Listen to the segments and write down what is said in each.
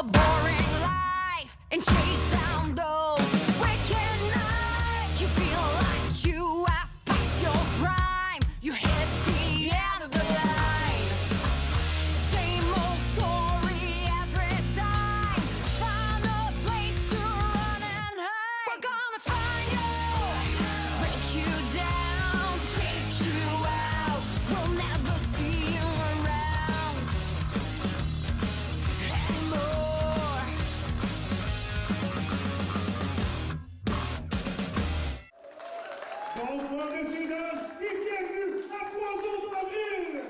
a boring life and chase down those wicked nights. You feel like you have passed your prime. You hit the end of the line. Same old story every time. Find a place to run and hide. We're gonna find you, break you down, take you out. We'll never see you around anymore. Bonsoir, messieurs, dames, et bienvenue à Poison de la Ville!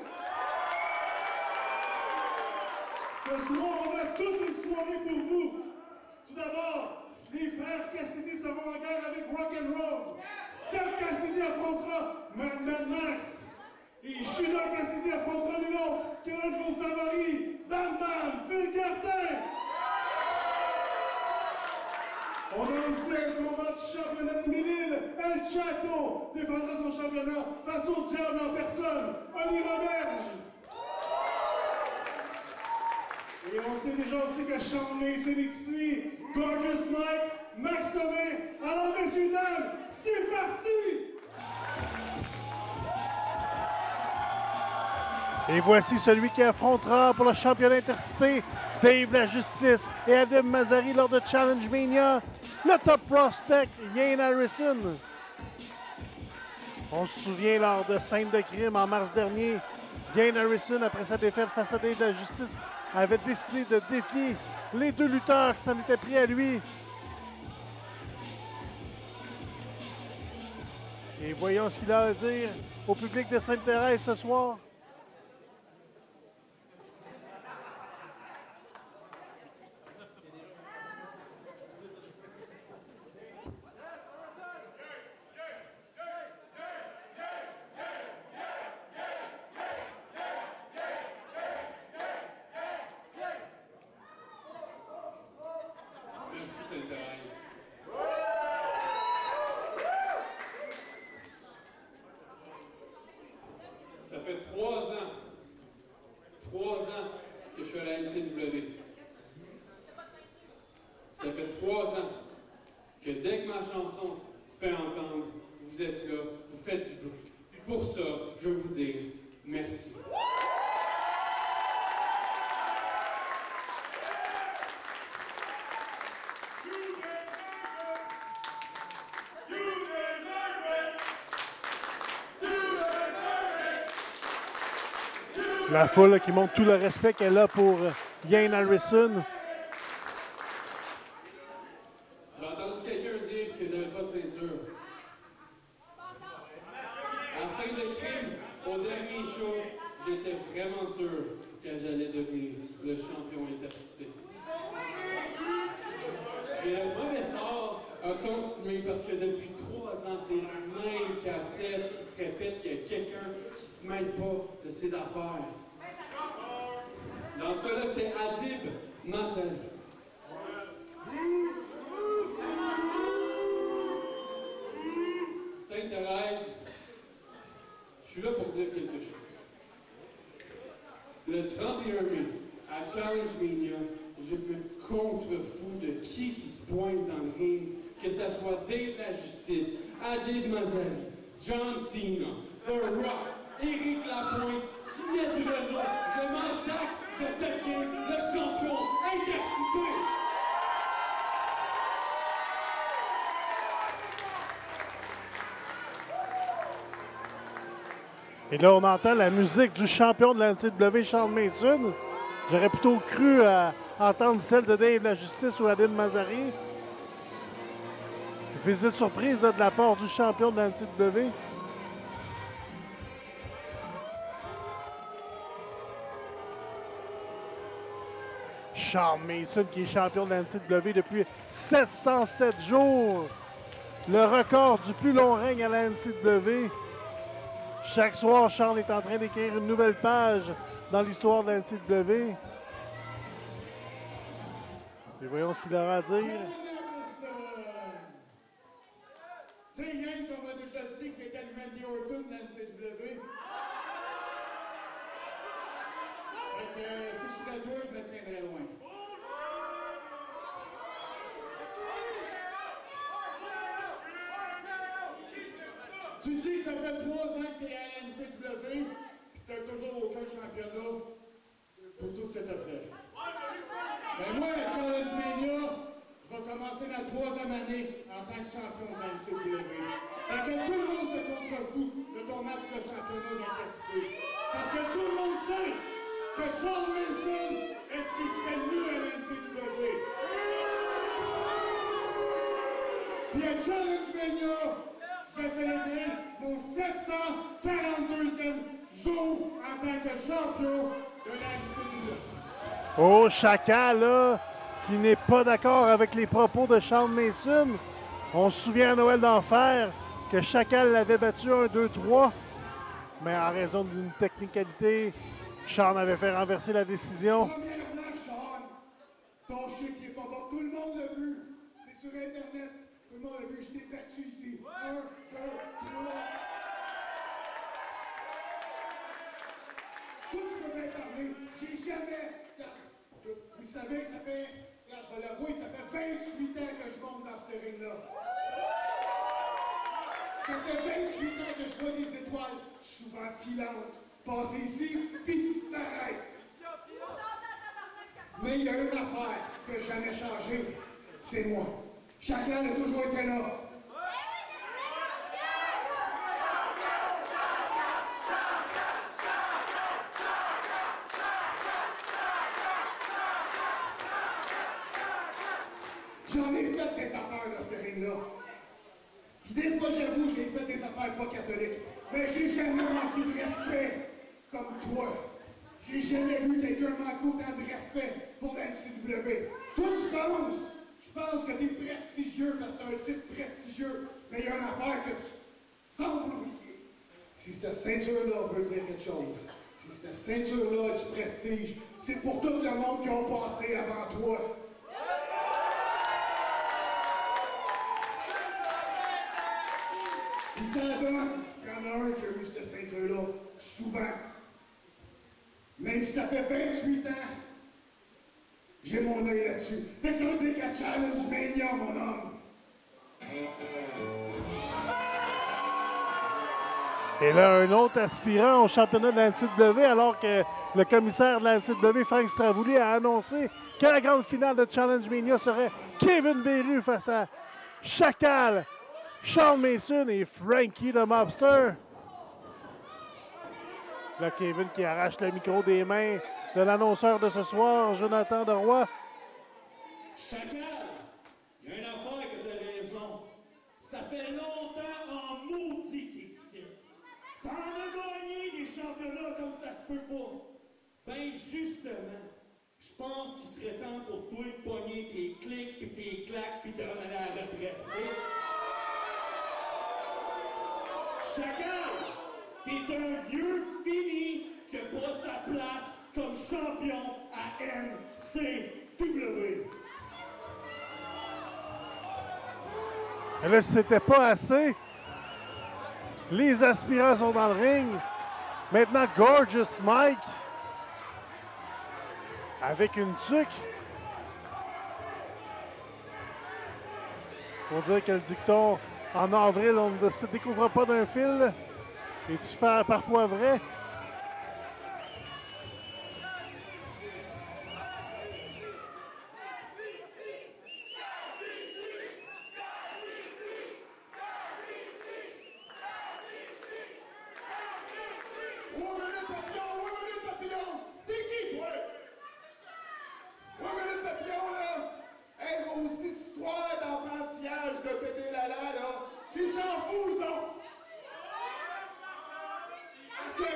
Ce soir, on a toute une soirée pour vous. Tout d'abord, les frères Cassidy seront en guerre avec Rock'n'Roll. Seth Cassidy affrontera Mad Max. Et Judas Cassidy affrontera nul autre que l'un de vos favoris, Bam Bam, Phil Carter. On a aussi un combat de championnat de Mélile. El Chato défendra son championnat face au diable en personne, Oli Roberge. Et on sait déjà aussi que Sean Mason est ici, Gorgeous Mike, Max Tomé. Alors, messieurs, dames, c'est parti! Et voici celui qui affrontera pour le championnat intercité Dave la Justice et Adim Mazari lors de Challenge Mania, le top prospect Yane Harrison. On se souvient lors de Scène de crime en mars dernier, Yane Harrison, après sa défaite face à Dave la Justice, avait décidé de défier les deux lutteurs qui s'en étaient pris à lui. Et voyons ce qu'il a à dire au public de Sainte-Thérèse ce soir. Merci Sainte-Thérèse. Ça fait 3 ans que je suis à la NCW. Ça fait 3 ans que dès que ma chanson se fait entendre, vous êtes là, vous faites du bruit. Pour ça, je veux vous dire merci. La foule qui montre tout le respect qu'elle a pour Yane Harrison. J'ai entendu quelqu'un dire qu'il n'avait pas de ceinture. En scène de crime, au dernier show, j'étais vraiment sûr que j'allais devenir le champion intercité. Et le mauvais sort a continué parce que depuis 3 ans, c'est la même cassette qui se répète qu'il y a quelqu'un qui se mêle pas de ses affaires. Dans ce cas-là, c'était Adib Massel. Sainte-Thérèse, je suis là pour dire quelque chose. Le 31 mai, à Challenge Mania, je me contrefous de qui se pointe dans le ring, que ce soit Dave la Justice, Adib Massel, John Cena, The Rock, Éric Lapointe, Juliette Renaud, je m'en sac, je taquine le champion intercité. Et là, on entend la musique du champion de la NCW, Sean Mason. J'aurais plutôt cru entendre celle de Dave la Justice ou Adim Mazari. Visite surprise là, de la part du champion de la NCW. Sean Mason qui est champion de la NCW depuis 707 jours. Le record du plus long règne à la NCW. Chaque soir, Sean est en train d'écrire une nouvelle page dans l'histoire de la NCW. Et voyons ce qu'il aura à dire. Tu sais, Yann, qu'on m'a déjà dit que c'était le Randy Orton dans le CW. Fait que si je suis à deux, je me tiendrai loin. ça fait 3 ans que tu es à la NCW, puis tu n'as toujours aucun championnat pour tout ce que tu as fait. Ben moi, à Challenge Mania, je vais commencer ma 3e année en tant que champion de la NCW. Fait que tout le monde se contrefout de ton match de championnat d'intensité. Parce que tout le monde sait que Shawn Mason est ce qui serait mieux à la NCW. Puis à Challenge Mania, je vais célébrer mon 742e jour en tant que champion de la NCW. Oh, Chacal, là, qui n'est pas d'accord avec les propos de Shawn Mason. On se souvient à Noël d'Enfer que Chacal l'avait battu 1, 2, 3. Mais en raison d'une technicalité, Shawn avait fait renverser la décision. Premièrement, Shawn, ton chiffre n'est pas bon. Tout le monde l'a vu. C'est sur Internet. Tout le monde l'a vu. Je t'ai battu ici. 1, 2, 3. Tout tu peux bien parler. J'ai jamais... Vous savez, ça fait... Là, je vais l'avouer, ça fait 28 ans que je monte dans ce ring-là. Ça fait 28 ans que je vois des étoiles, souvent filantes, passer ici, puis disparaître. Mais il y a une affaire qui n'a jamais changé, c'est moi. Chacun a toujours été là. J'en ai fait des affaires dans ce ring-là. Puis des fois, j'avoue, j'ai fait des affaires pas catholiques. Mais j'ai jamais manqué de respect comme toi. J'ai jamais vu quelqu'un manquer autant de respect pour la NCW. Toi, tu penses que t'es prestigieux parce que t'as un titre prestigieux, mais il y a une affaire que tu sembles oublier. Si cette ceinture-là veut dire quelque chose, si cette ceinture-là a du prestige, c'est pour tout le monde qui ont passé avant toi. Puis ça donne qu'il y en a un qui a eu cette ceinture-là, souvent. Même si ça fait 28 ans, j'ai mon œil là-dessus. Fait que ça veut dire qu'à Challenge Mania, mon homme. Et là, un autre aspirant au championnat de la NCW, alors que le commissaire de la NCW, Frank Stravouli, a annoncé que la grande finale de Challenge Mania serait Kevin Beru face à Chacal, Shawn Mason et Frankie the Mobster. Là, Kevin qui arrache le micro des mains de l'annonceur de ce soir, Jonathan Deroy. Chacal, il y a une affaire que tu as raison. Ça fait longtemps en maudit qu'il est ici. T'en as gagné des championnats comme ça se peut pas. Ben justement, je pense qu'il serait temps pour toi de pogner tes clics pis tes claques pis de t'en aller à la retraite. Chacal, t'es un vieux fini qui n'a pas sa place comme champion à NCW. Et là, si c'était pas assez, les aspirants sont dans le ring. Maintenant, Gorgeous Mike avec une tuque. Faut dire que le dicton en avril, on ne se découvre pas d'un fil. Et tu fais parfois vrai.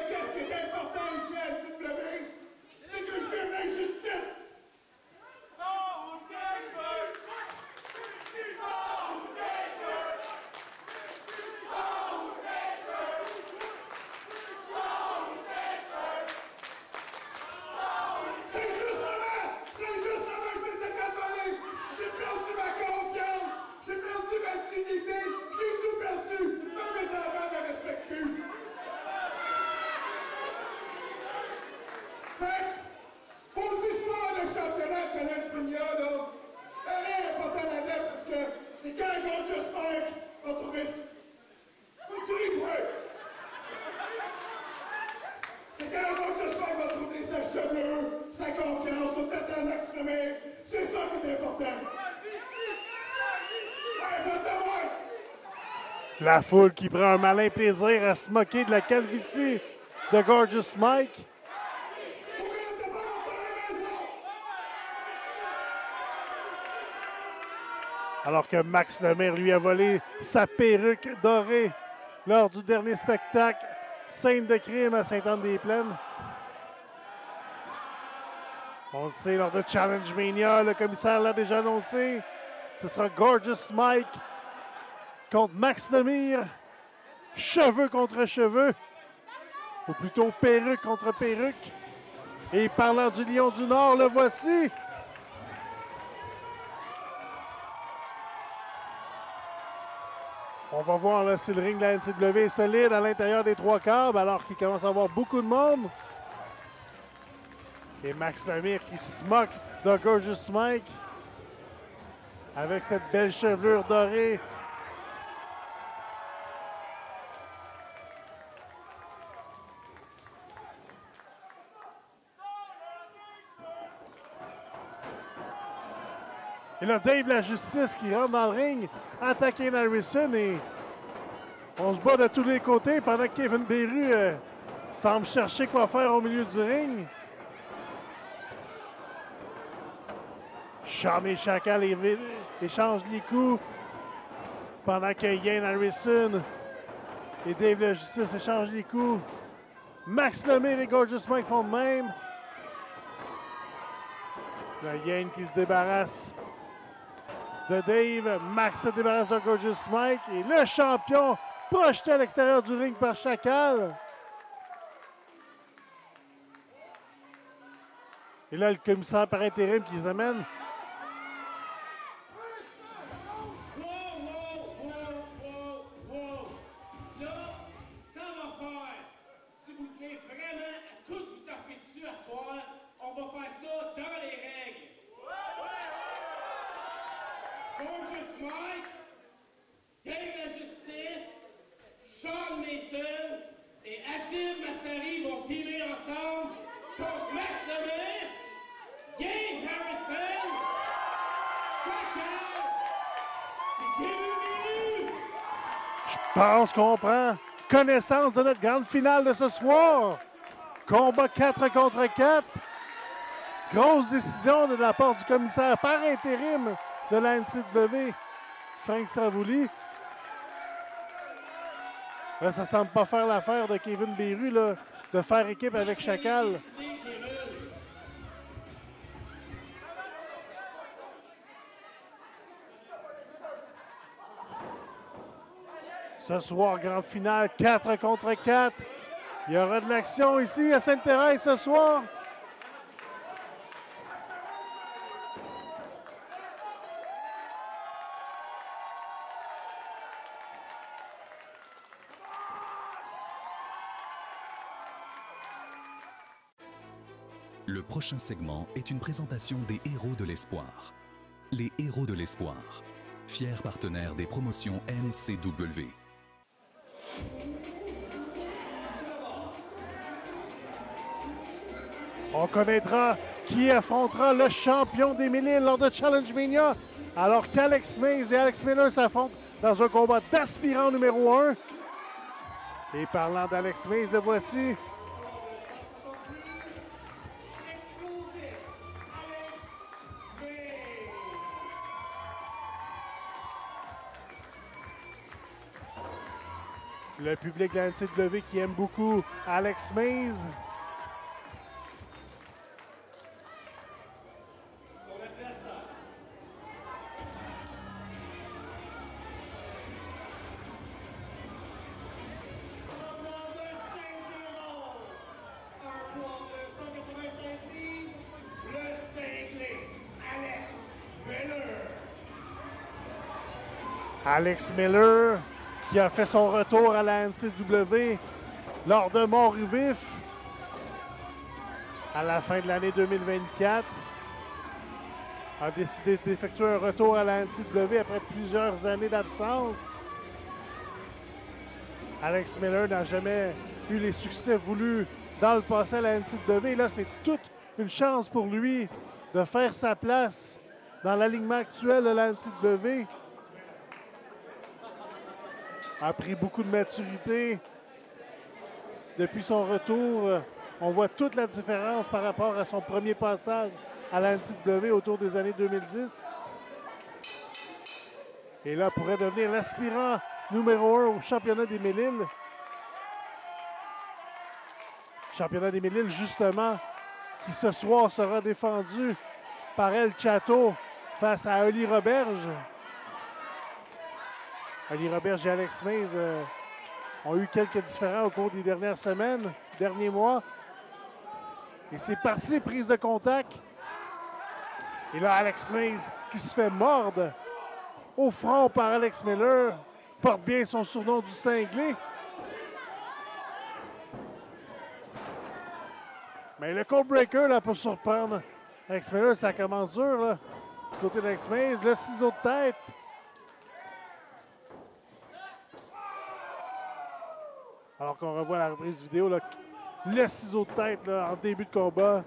Qu'est-ce La foule qui prend un malin plaisir à se moquer de la calvitie de Gorgeous Mike. Alors que Max Lemire lui a volé sa perruque dorée lors du dernier spectacle, scène de crime à Sainte-Anne-des-Plaines. On le sait, lors de Challenge Mania, le commissaire l'a déjà annoncé. Ce sera Gorgeous Mike contre Max Lemire. Cheveux contre cheveux. Ou plutôt perruque contre perruque. Et parlant du Lion du Nord, le voici. On va voir là, si le ring de la NCW est solide à l'intérieur des trois câbles alors qu'il commence à avoir beaucoup de monde. Et Max Lemire qui se moque de Gorgeous Mike avec cette belle chevelure dorée. Et là, Dave la Justice qui rentre dans le ring, attaquer Harrison et on se bat de tous les côtés pendant que Kevin Beru semble chercher quoi faire au milieu du ring. Shawn et Chacal échangent les coups pendant que Ian Harrison et Dave la Justice échangent les coups. Max Lemire et Gorgeous Mike font de même. Là, Ian qui se débarrasse de Dave. Max se débarrasse de Gorgeous Mike. Et le champion projeté à l'extérieur du ring par Chacal. Et là, le commissaire par intérim qui les amène. Gorgeous Mike, Dave la Justice, Shawn Mason et Adib Massari vont teamer ensemble contre Max Lemire, Ian Harrison, Chacal et Kevin Beru. Je pense qu'on prend connaissance de notre grande finale de ce soir. Combat 4 contre 4. Grosse décision de la part du commissaire par intérim de la NCW, Frank Stravoli. Là, ça semble pas faire l'affaire de Kevin Beru là, de faire équipe avec Chacal. Ce soir, grande finale, 4 contre 4. Il y aura de l'action ici à Sainte-Thérèse ce soir. Le prochain segment est une présentation des Héros de l'Espoir. Les Héros de l'Espoir, fiers partenaires des promotions NCW. On connaîtra qui affrontera le champion des Mille lors de Challenge Mania, alors qu'Alex Mays et Alex Miller s'affrontent dans un combat d'aspirant numéro 1. Et parlant d'Alex Mays, le voici. Le public de la NCW qui aime beaucoup Alex Mays. Alex Miller qui a fait son retour à la NCW lors de Mort-Vif à la fin de l'année 2024. A décidé d'effectuer un retour à la NCW après plusieurs années d'absence. Alex Miller n'a jamais eu les succès voulus dans le passé à la NCW. Et là, c'est toute une chance pour lui de faire sa place dans l'alignement actuel de la NCW. a pris beaucoup de maturité depuis son retour. On voit toute la différence par rapport à son premier passage à la NCW autour des années 2010. Et là, pourrait devenir l'aspirant numéro 1 au championnat des Mille-Îles. Championnat des Mille-Îles, justement, qui ce soir sera défendu par El Chato face à Oli Roberge. Oli Roberge et Alex Mays ont eu quelques différends au cours des dernières semaines, derniers mois. Et c'est parti, prise de contact. Et là, Alex Mays qui se fait mordre au front par Alex Miller. Porte bien son surnom du cinglé. Mais le code breaker là, pour surprendre Alex Miller, ça commence dur. Là. Du côté d'Alex Mays, le ciseau de tête. Alors qu'on revoit la reprise vidéo, là, le ciseau de tête là, en début de combat.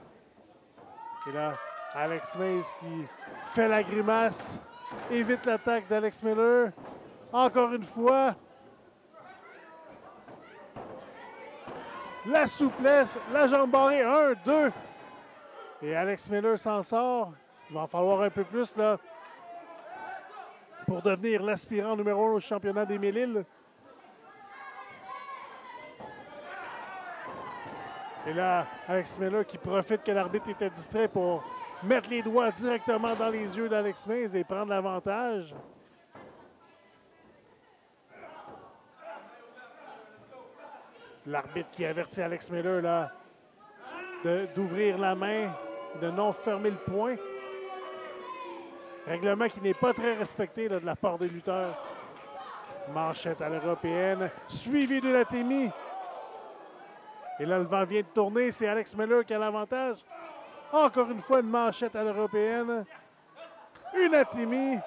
Et là, Alex Mays qui fait la grimace, évite l'attaque d'Alex Miller. Encore une fois. La souplesse, la jambe barrée, 1, 2. Et Alex Miller s'en sort. Il va en falloir un peu plus là, pour devenir l'aspirant numéro 1 au championnat des Mille-Îles. Et là, Alex Miller qui profite que l'arbitre était distrait pour mettre les doigts directement dans les yeux d'Alex Mays et prendre l'avantage. L'arbitre qui avertit Alex Miller là, d'ouvrir la main, de non fermer le poing. Règlement qui n'est pas très respecté là, de la part des lutteurs. Manchette à l'européenne, suivi de l'Athémie. Et là, le vent vient de tourner. C'est Alex Miller qui a l'avantage. Encore une fois, une manchette à l'européenne. Une Athémie.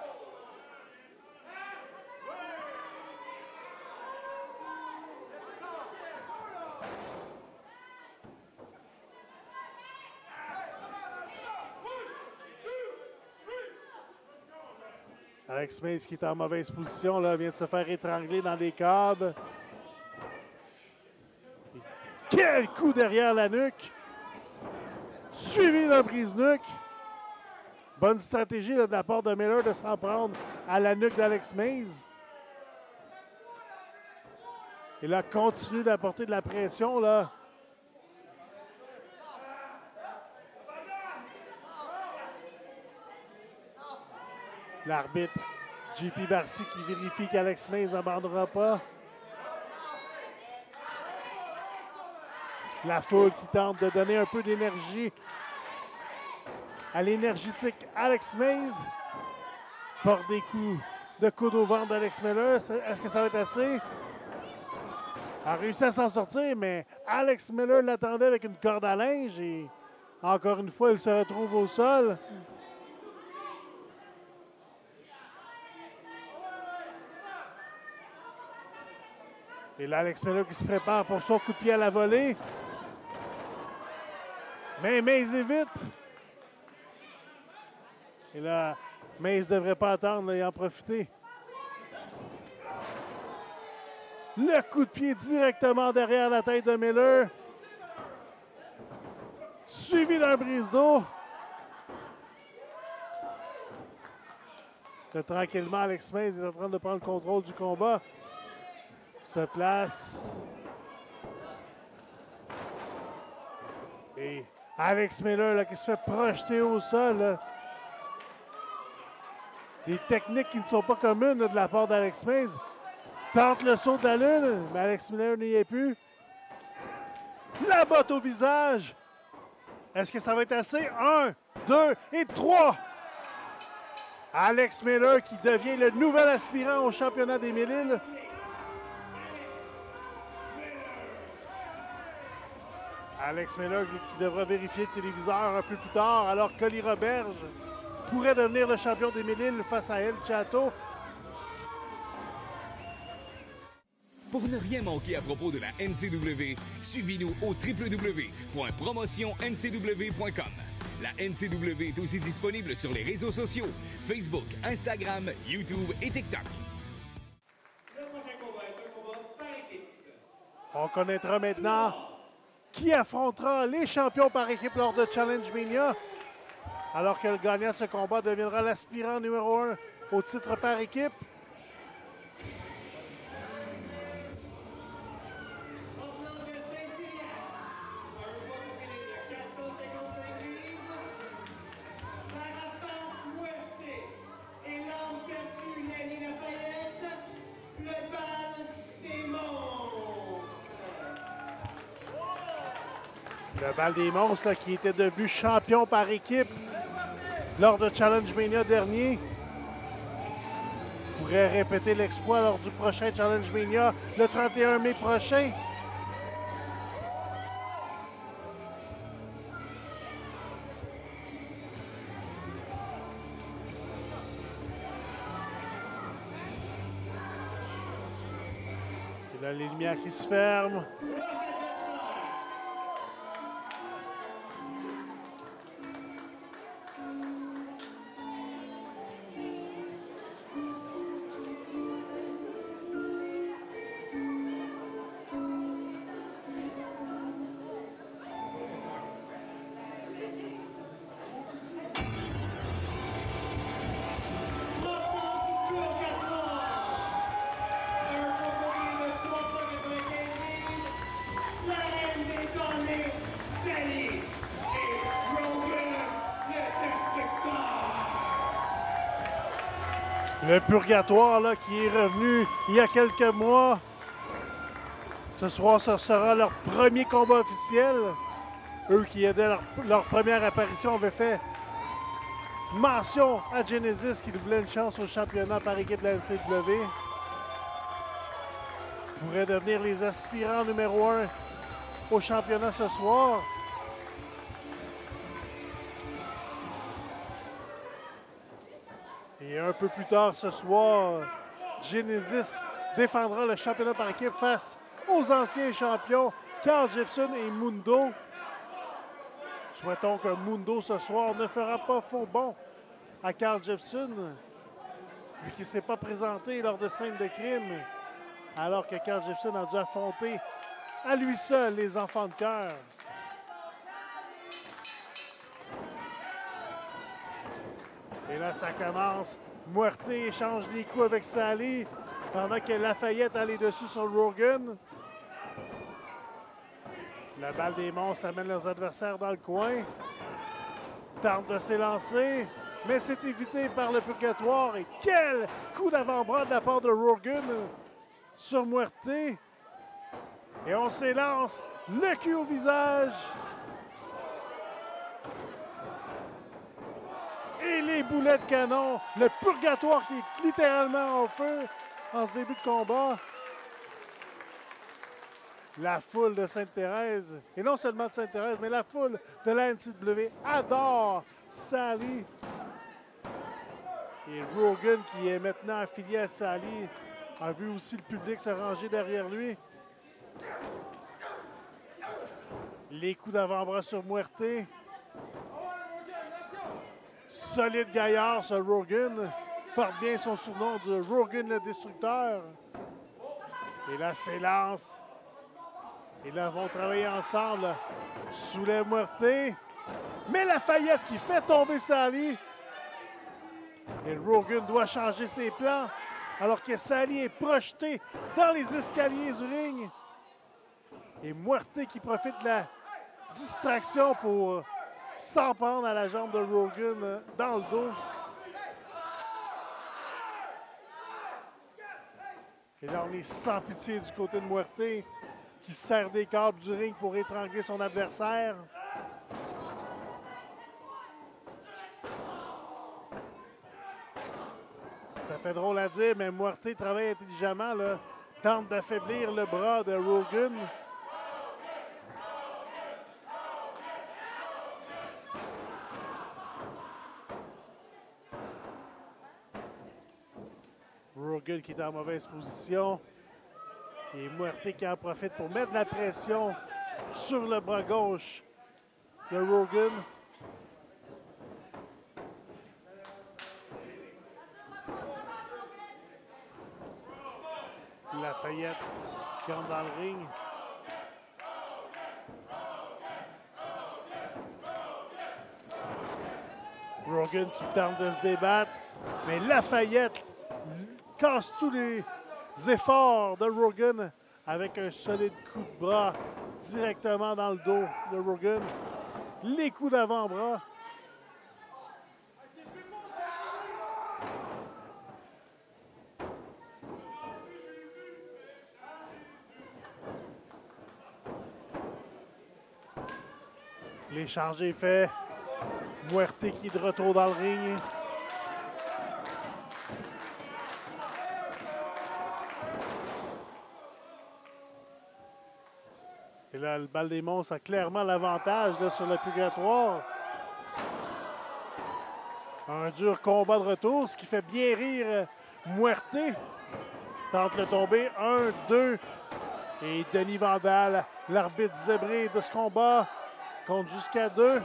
Alex Mays qui est en mauvaise position, là, vient de se faire étrangler dans les câbles. Quel coup derrière la nuque! Suivi d'un brise-nuque. Bonne stratégie là, de la part de Miller de s'en prendre à la nuque d'Alex Mays. Et là, continue d'apporter de la pression. Là. L'arbitre JP Barcy qui vérifie qu'Alex Mays n'abandonnera pas. La foule qui tente de donner un peu d'énergie à l'énergétique Alex Mays. Porte des coups de coude au ventre d'Alex Miller. Est-ce que ça va être assez? A réussi à s'en sortir, mais Alex Miller l'attendait avec une corde à linge et encore une fois, il se retrouve au sol. Et là, Alex Miller qui se prépare pour son coup de pied à la volée. Mais Mays évite. Et là, Mays ne devrait pas attendre et en profiter. Le coup de pied directement derrière la tête de Miller. Suivi d'un brise-dos. Tranquillement, Alex Mays est en train de prendre le contrôle du combat. Se place. Et Alex Miller là, qui se fait projeter au sol. Là. Des techniques qui ne sont pas communes là, de la part d'Alex Mays. Tente le saut de la lune, mais Alex Miller n'y est plus. La botte au visage. Est-ce que ça va être assez? 1, 2 et 3. Alex Miller qui devient le nouvel aspirant au championnat des Mille-Îles. Alex Miller qui devra vérifier le téléviseur un peu plus tard, alors qu'Oli Roberge pourrait devenir le champion des Mille-Îles face à El Chato. Pour ne rien manquer à propos de la NCW, suivez-nous au www.promotionncw.com. La NCW est aussi disponible sur les réseaux sociaux, Facebook, Instagram, YouTube et TikTok. Le prochain combat est On connaîtra maintenant qui affrontera les champions par équipe lors de Challenge Mania, alors que le gagnant de ce combat deviendra l'aspirant numéro 1 au titre par équipe. Provenant de Saint-Cyriac, un poids pour calibre de 455 livres, Carapace Muerte et l'âme perdue Lenny Lafayette, le bal des monstres. Le bal des monstres là, qui était devenu champion par équipe lors de Challenge Mania dernier pourrait répéter l'exploit lors du prochain Challenge Mania le 31 mai prochain. Et là, les lumières qui se ferment. Le Purgatoire là, qui est revenu il y a quelques mois. Ce soir, ce sera leur premier combat officiel. Eux qui, dès leur première apparition, avaient fait mention à Genesis qu'ils voulaient une chance au championnat par équipe de la NCW. Pourraient devenir les aspirants numéro 1 au championnat ce soir. Et un peu plus tard ce soir, Genesis défendra le championnat par équipe face aux anciens champions Carl Gibson et Mundo. Souhaitons que Mundo ce soir ne fera pas faux bond à Carl Gibson, vu qu'il ne s'est pas présenté lors de scènes de crime, alors que Carl Gibson a dû affronter à lui seul les enfants de cœur. Et là, ça commence. Muerte échange des coups avec Sally pendant que Lafayette allait dessus sur Rogan. La balle des monstres amène leurs adversaires dans le coin. Tente de s'élancer, mais c'est évité par le Purgatoire. Et quel coup d'avant-bras de la part de Rogan sur Muerte. Et on s'élance, le cul au visage. Et les boulets de canon, le Purgatoire qui est littéralement en feu en ce début de combat. La foule de Sainte-Thérèse, et non seulement de Sainte-Thérèse, mais la foule de la NCW adore Sally. Et Rogan, qui est maintenant affilié à Sally, a vu aussi le public se ranger derrière lui. Les coups d'avant-bras sur Muerte. Solide gaillard, ce Rogan. Porte bien son surnom de Rogan le Destructeur. Et là, s'élance. Et là, vont travailler ensemble. Soulève Muerte. Mais Lafayette qui fait tomber Sally. Et Rogan doit changer ses plans. Alors que Sally est projeté dans les escaliers du ring. Et Muerte qui profite de la distraction pour s'en prendre à la jambe de Rogan dans le dos. Et là, on est sans pitié du côté de Muerte, qui serre des câbles du ring pour étrangler son adversaire. Ça fait drôle à dire, mais Muerte travaille intelligemment, là, tente d'affaiblir le bras de Rogan. Rogan qui est en mauvaise position. Et Muerte qui en profite pour mettre de la pression sur le bras gauche de Rogan. Lafayette qui rentre dans le ring. Rogan qui tente de se débattre, mais Lafayette casse tous les efforts de Rogan avec un solide coup de bras directement dans le dos de Rogan. Les coups d'avant-bras. L'échange est fait. Muerte qui est de retour dans le ring. Et là, le Bal des Monstres a clairement l'avantage sur le purgatoire. Un dur combat de retour, ce qui fait bien rire Muerte. Tente le tomber. 1, 2. Et Denis Vandal, l'arbitre zébré de ce combat, compte jusqu'à 2.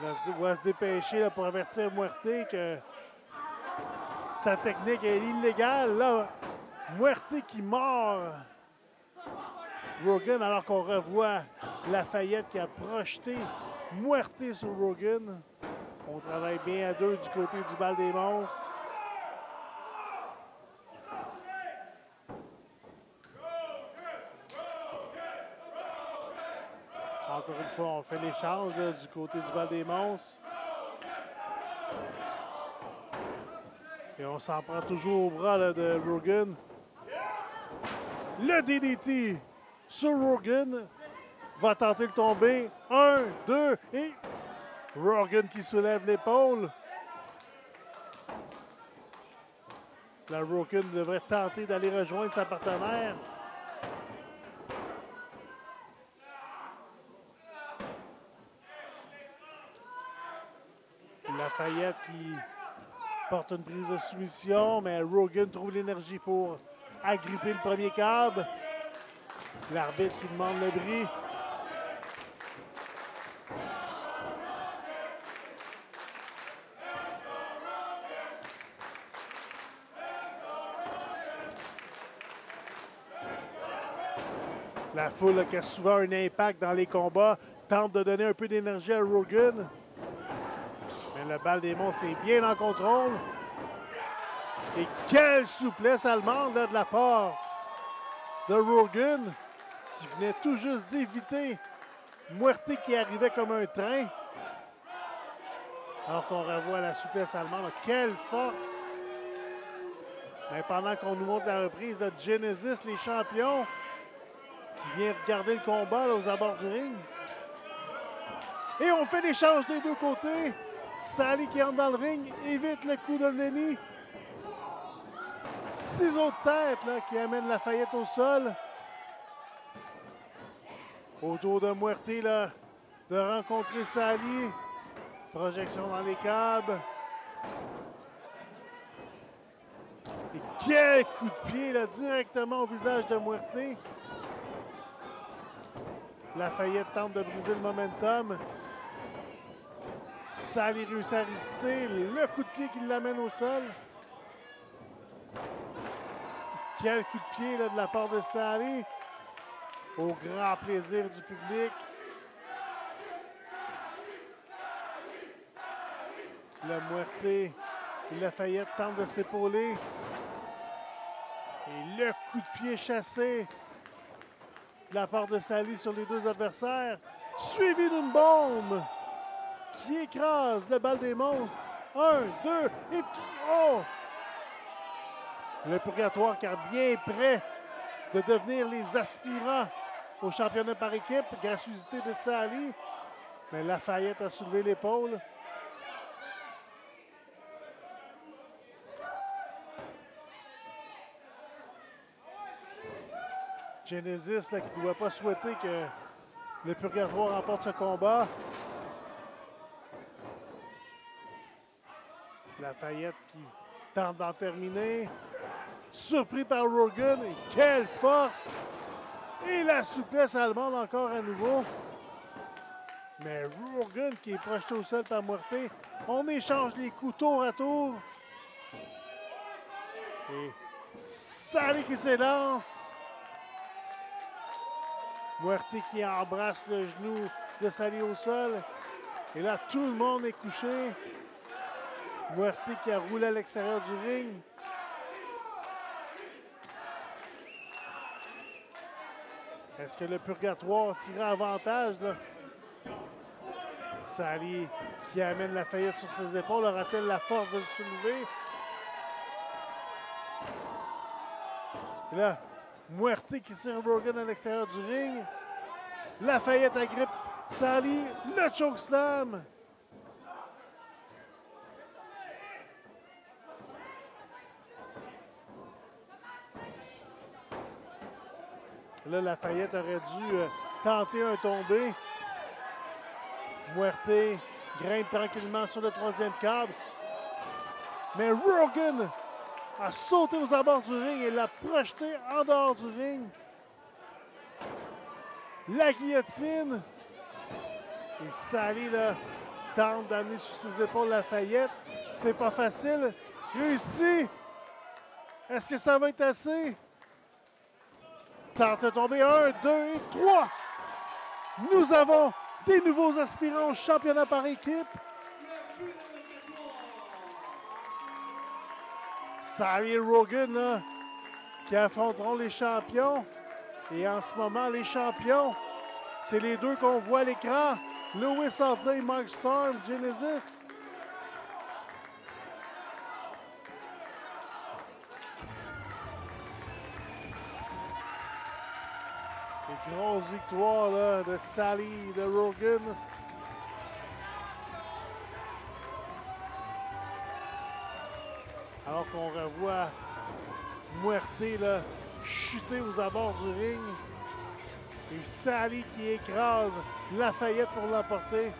Il doit se dépêcher là, pour avertir Muerte que sa technique est illégale. Là, Muerte qui mord Rogan alors qu'on revoit Lafayette qui a projeté Muerte sur Rogan. On travaille bien à 2 du côté du Bal des Monstres. Encore une fois, on fait l'échange du côté du Bal des Monstres. Et on s'en prend toujours au bras là, de Rogan. Le DDT sur Rogan va tenter de tomber. 1, 2 et Rogan qui soulève l'épaule. La Rogan devrait tenter d'aller rejoindre sa partenaire. Lafayette qui porte une prise de soumission, mais Rogan trouve l'énergie pour agripper le premier câble. L'arbitre qui demande le bris. La foule qui a souvent un impact dans les combats tente de donner un peu d'énergie à Rogan. Mais le Bal des Monstres est bien en contrôle. Et quelle souplesse allemande là, de la part de Rogan qui venait tout juste d'éviter Muerte qui arrivait comme un train. Alors qu'on revoit la souplesse allemande. Quelle force! Mais pendant qu'on nous montre la reprise de Genesis, les champions, qui vient regarder le combat là, aux abords du ring. Et on fait l'échange des deux côtés. Sally qui entre dans le ring, évite le coup de Lenny. Ciseaux de tête là, qui amène Lafayette au sol. Autour de Muerte là, de rencontrer Sally. Projection dans les câbles. Et quel coup de pied là, directement au visage de Muerte. Lafayette tente de briser le momentum. Sally réussit à résister. Le coup de pied qui l'amène au sol. Quel coup de pied là, de la part de Sally. Au grand plaisir du public. Le Muerte et Lafayette tentent de s'épauler. Et le coup de pied chassé de la part de Sally sur les deux adversaires. Suivi d'une bombe qui écrase le Bal des Monstres. 1, 2 et 3. Le purgatoire qui est bien prêt de devenir les aspirants au championnat par équipe. Graciosité de Sally. Mais Lafayette a soulevé l'épaule. Genesis là, qui ne doit pas souhaiter que le purgatoire remporte ce combat. Lafayette qui tente d'en terminer. Surpris par Rogan. Et quelle force! Et la souplesse allemande encore à nouveau. Mais Rogan qui est projeté au sol par Muerte. On échange les coups tour à tour. Et Sally qui s'élance. Muerte qui embrasse le genou de Sally au sol. Et là, tout le monde est couché. Muerte qui a roulé à l'extérieur du ring. Est-ce que le purgatoire tire avantage, là? Sally qui amène Lafayette sur ses épaules. Aura-t-elle la force de le soulever? Et là, Muerte qui tire Rogan à l'extérieur du ring. Lafayette agrippe Sally. Le chokeslam. Là, Lafayette aurait dû tenter un tombé. Muerte grimpe tranquillement sur le troisième câble. Mais Rogan a sauté aux abords du ring et l'a projeté en dehors du ring. La guillotine. Et Sally là, tente d'amener sur ses épaules Lafayette. C'est pas facile. Réussi. Est-ce que ça va être assez? Tente de tomber. 1, 2 et 3. Nous avons des nouveaux aspirants au championnat par équipe. Sally et Rogan là, qui affronteront les champions. Et en ce moment, les champions, c'est les deux qu'on voit à l'écran. Louis Hoffman, Mark Storm, Genesis. Des grosses victoires là, de Sally et de Rogan. Alors qu'on revoit Muerte là, chuter aux abords du ring. Et Sally qui écrase Lafayette pour l'emporter.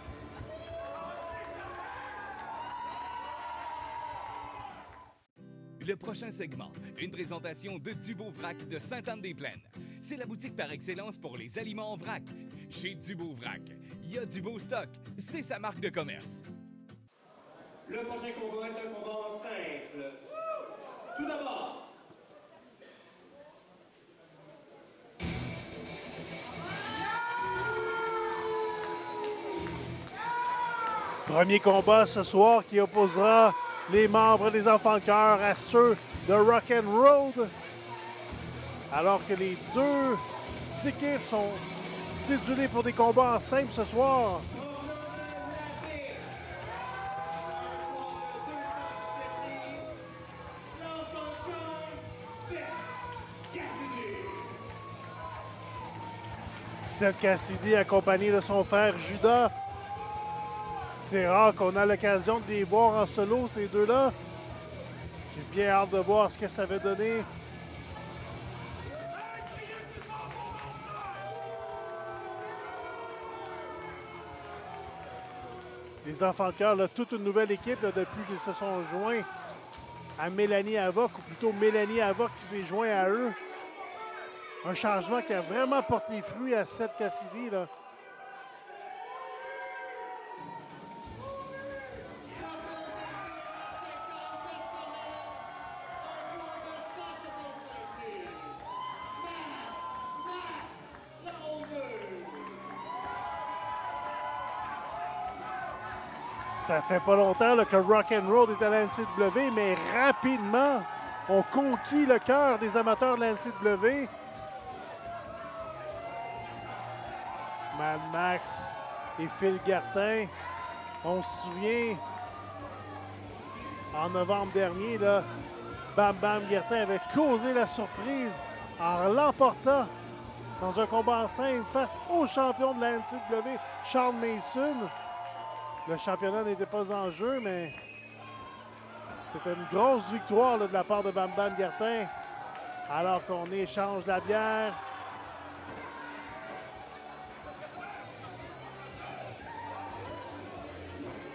Le prochain segment, une présentation de Dubeau-Vrac de Sainte-Anne-des-Plaines. C'est la boutique par excellence pour les aliments en vrac. Chez Dubeau-Vrac, il y a du beau stock. C'est sa marque de commerce. Le prochain combat est un combat en simple. Tout d'abord, Premier combat ce soir qui opposera les membres des Enfants de cœur à ceux de Rock'n'Roll. Alors que les deux équipes sont cédulées pour des combats en simple ce soir. Seth Cassidy accompagné de son frère Judas. C'est rare qu'on a l'occasion de les voir en solo, ces deux-là. J'ai bien hâte de voir ce que ça va donner. Les Enfants de cœur, là, toute une nouvelle équipe là, depuis qu'ils se sont joints à Mélanie Havoc, ou plutôt Mélanie Havoc qui s'est joint à eux. Un changement qui a vraiment porté fruit à Seth Cassidy, là. Ça fait pas longtemps là, que Rock'n'Roll est à la NCW, mais rapidement, on conquit le cœur des amateurs de la NCW. Mad Max et Phil Gartin, on se souvient, en novembre dernier, là, Bam Bam Gartin avait causé la surprise en l'emportant dans un combat en simple face au champion de la NCW, Sean Mason. Le championnat n'était pas en jeu, mais c'était une grosse victoire là, de la part de Bam Bam Gartin. Alors qu'on échange la bière.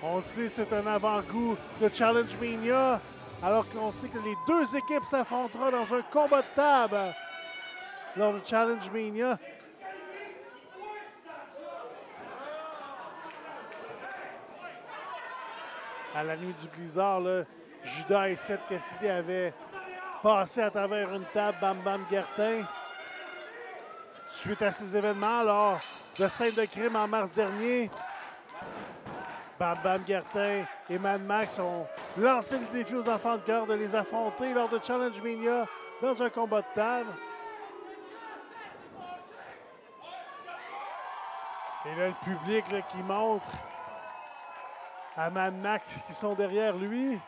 On sait c'est un avant-goût de Challenge Mania. Alors qu'on sait que les deux équipes s'affronteront dans un combat de table lors de Challenge Mania. À la nuit du blizzard, là, Judas et Seth Cassidy avaient passé à travers une table Bam Bam Gartin. Suite à ces événements, lors de scène de crime en mars dernier, Bam Bam Guertin et Mad Max ont lancé le défi aux enfants de cœur de les affronter lors de Challenge Mania dans un combat de table. Et là, le public là, qui montre à Mad Max qui sont derrière lui.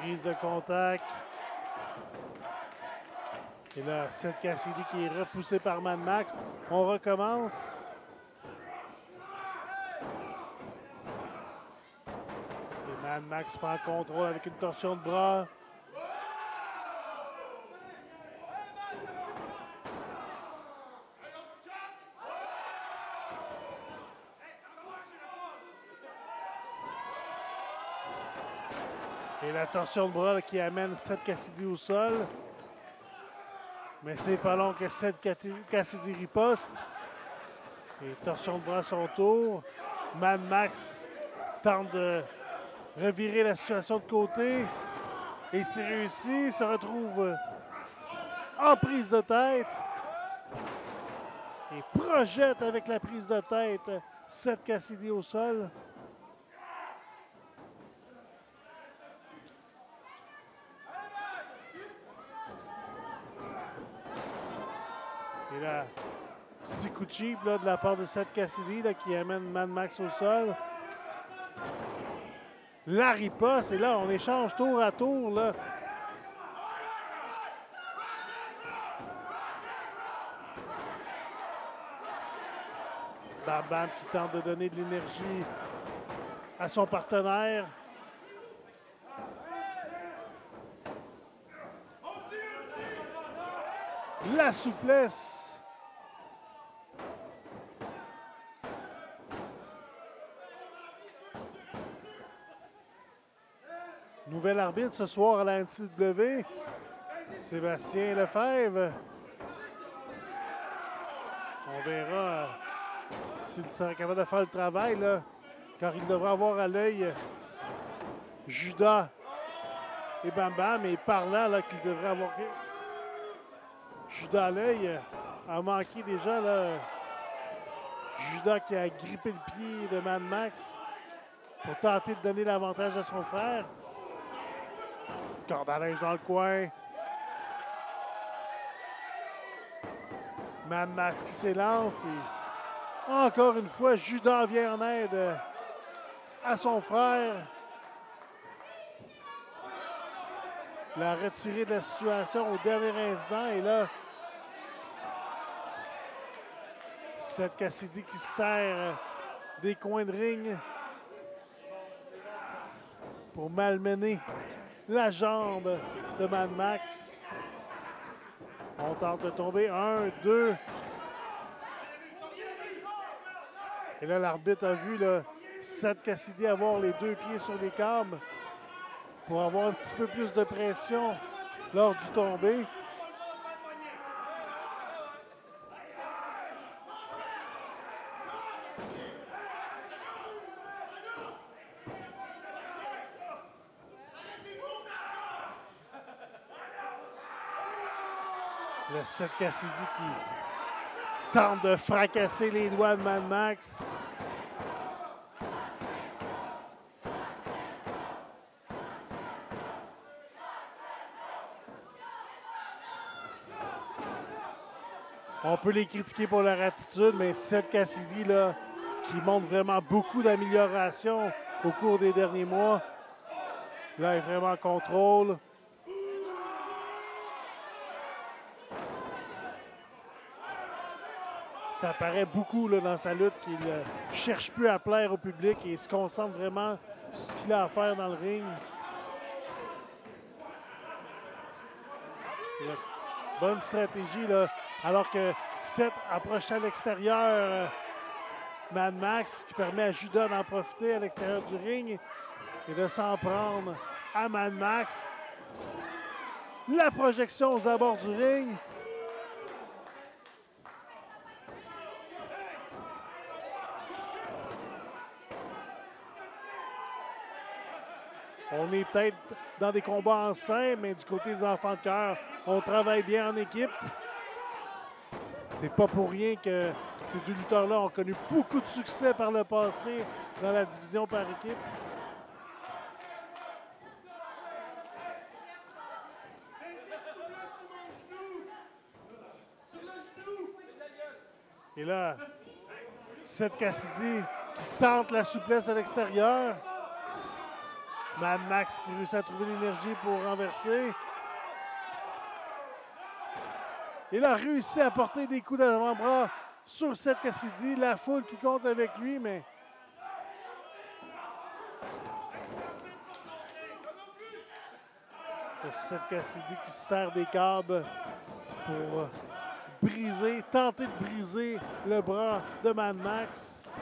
Prise de contact. Et là, Seth Cassidy qui est repoussé par Mad Max. On recommence. Et Mad Max prend le contrôle avec une torsion de bras. Et la torsion de bras là, qui amène Seth Cassidy au sol. Mais c'est pas long que Seth Cassidy riposte. Et torsion de bras à son tour. Mad Max tente de revirer la situation de côté. Et c'est réussi. Il se retrouve en prise de tête. Et projette avec la prise de tête Seth Cassidy au sol. Et là, petit coup de cheap là, de la part de Seth Cassidy là, qui amène Mad Max au sol. La riposte, et là, on échange tour à tour. Là. Bam Bam qui tente de donner de l'énergie à son partenaire. La souplesse. Nouvel arbitre ce soir à la NCW, Sébastien Lefebvre. On verra s'il sera capable de faire le travail, là, car il devrait avoir à l'œil Judas et Bam Bam, et parlant là qu'il devrait avoir Judas à l'œil, a manqué déjà là, Judas qui a grippé le pied de Mad Max pour tenter de donner l'avantage à son frère. Corde à linge dans le coin. Mad Max qui s'élance. Et encore une fois, Judas vient en aide à son frère. La retiré de la situation au dernier instant. Et là, Seth Cassidy qui se sert des coins de ring pour malmener la jambe de Mad Max. On tente de tomber. 1, 2. Et là, l'arbitre a vu là, Seth Cassidy avoir les deux pieds sur les câbles pour avoir un petit peu plus de pression lors du tombé. Le Seth Cassidy qui tente de fracasser les doigts de Mad Max. On peut les critiquer pour leur attitude, mais Seth Cassidy, là, qui montre vraiment beaucoup d'amélioration au cours des derniers mois. Là, il est vraiment en contrôle. Ça paraît beaucoup là, dans sa lutte qu'il ne cherche plus à plaire au public et se concentre vraiment sur ce qu'il a à faire dans le ring. Bonne stratégie, là, alors que Seth approche à l'extérieur Mad Max, qui permet à Judas d'en profiter à l'extérieur du ring et de s'en prendre à Mad Max. La projection aux abords du ring. On est peut-être dans des combats en scène, mais du côté des enfants de cœur, on travaille bien en équipe. C'est pas pour rien que ces deux lutteurs-là ont connu beaucoup de succès par le passé dans la division par équipe. Et là, Seth Cassidy qui tente la souplesse à l'extérieur. Mad Max qui réussit à trouver l'énergie pour renverser. Il a réussi à porter des coups d'avant-bras sur Seth Cassidy. La foule qui compte avec lui, mais... Seth Cassidy qui se sert des câbles pour tenter de briser le bras de Mad Max.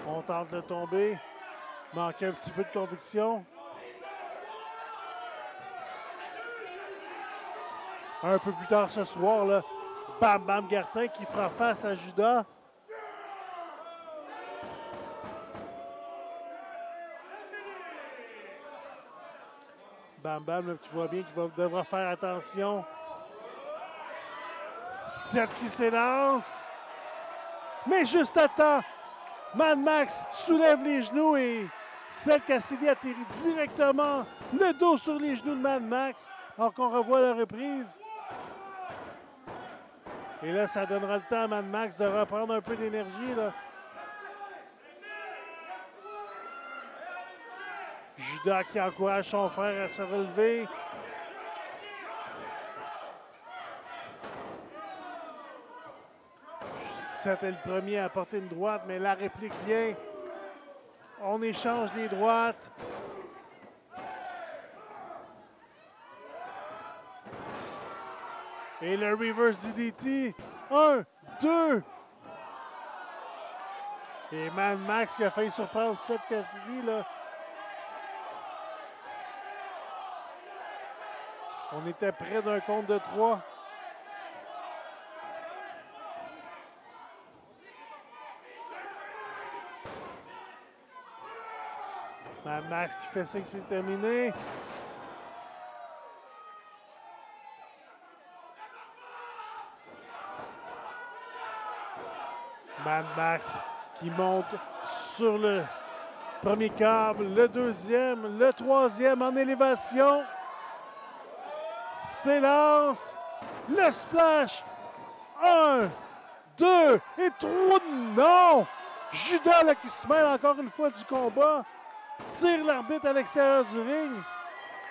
On tente de tomber. Manquait un petit peu de conviction. Un peu plus tard ce soir, là, Bam Bam Gartin qui fera face à Judas. Bam Bam là, qui voit bien qu'il devra faire attention. Seth qui s'élance. Mais juste à temps, Mad Max soulève les genoux et Seth Cassidy atterrit directement le dos sur les genoux de Mad Max. Alors qu'on revoit la reprise. Et là, ça donnera le temps à Mad Max de reprendre un peu d'énergie. Judas qui encourage son frère à se relever. Seth est le premier à porter une droite, mais la réplique vient. On échange les droites. Et le reverse DDT. 1, 2. Et Mad Max qui a failli surprendre Seth Cassidy, là. On était près d'un compte de 3. Mad Max qui fait signe que c'est terminé. Mad Max qui monte sur le premier câble, le deuxième, le troisième en élévation. S'élance. Le splash. 1, 2 et 3. Non! Judas là, qui se mêle encore une fois du combat. Tire l'arbitre à l'extérieur du ring.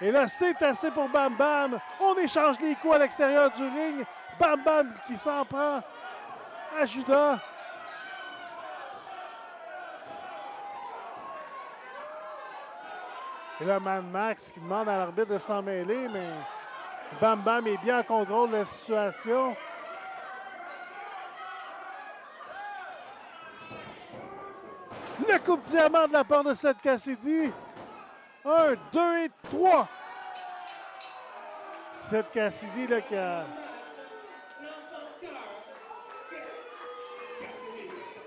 Et là, c'est assez pour Bam Bam. On échange les coups à l'extérieur du ring. Bam Bam qui s'en prend à Judas. Et là, Mad Max qui demande à l'arbitre de s'en mêler, mais Bam Bam est bien en contrôle de la situation. Le coupe diamant de la part de Seth Cassidy. 1, 2 et 3. Seth Cassidy là, qui a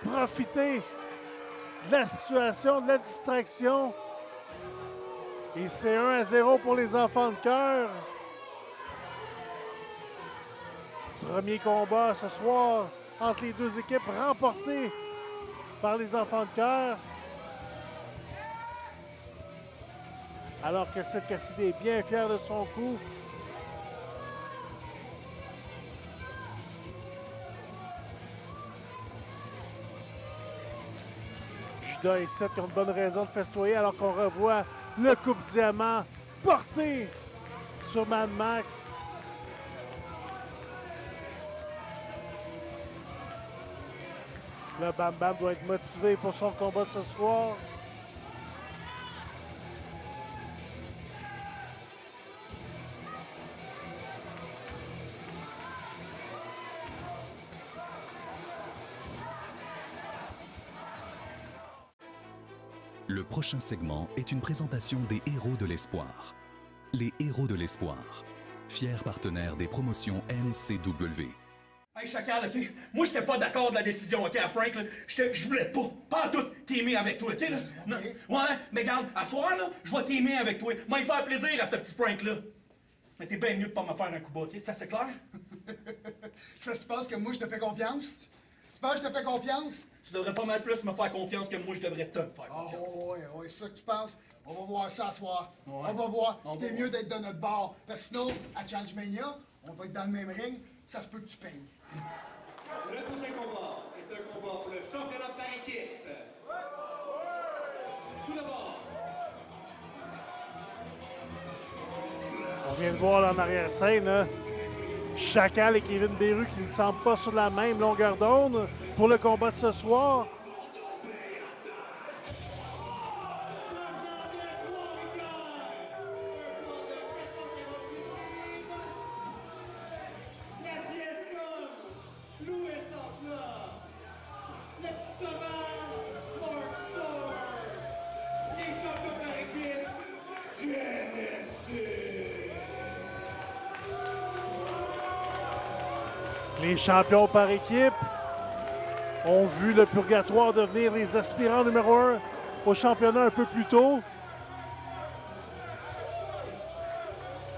profité de la situation, de la distraction. Et c'est 1-0 pour les enfants de cœur. Premier combat ce soir entre les deux équipes remporté par les enfants de cœur. Alors que Seth Cassidy est bien fier de son coup. Judas et Seth qui ont de bonnes raisons de festoyer alors qu'on revoit le coupe diamant porté sur Mad Max. Le Bam Bam doit être motivé pour son combat de ce soir. Le prochain segment est une présentation des Héros de l'Espoir. Les Héros de l'Espoir, fiers partenaires des promotions NCW. Hey Chacal, OK? Moi, j'étais pas d'accord de la décision, OK, à Frank, là. Je voulais pas en tout t'aimer avec toi, OK, là? Non. Ouais, mais regarde, à soir, là, je vais t'aimer avec toi. Moi, il faire plaisir à ce petit Frank, là. Mais t'es bien mieux de pas me faire un coup bas, OK? C'est assez clair? Tu penses que moi, je te fais confiance? Tu penses que je te fais confiance? Tu devrais pas mal plus me faire confiance que moi, je devrais te faire confiance. Oh, oui, c'est ça que tu penses? On va voir ça ce soir. Ouais. On va voir. On T'es va mieux voir. d'être de notre bord. Parce que sinon, à Challenge Mania, on va être dans le même ring. Ça se peut que tu payes. Le prochain combat est un combat pour le championnat par équipe. Tout d'abord, On vient de voir là, en arrière-scène, là, Chacal et Kevin Beru qui ne semblent pas sur la même longueur d'onde pour le combat de ce soir. la Fieston, Louis Sampla, le petit sauvage, Mark Storr, les champions par équipe, Genesis. Les champions par équipe ont vu le purgatoire devenir les aspirants numéro 1 au championnat un peu plus tôt.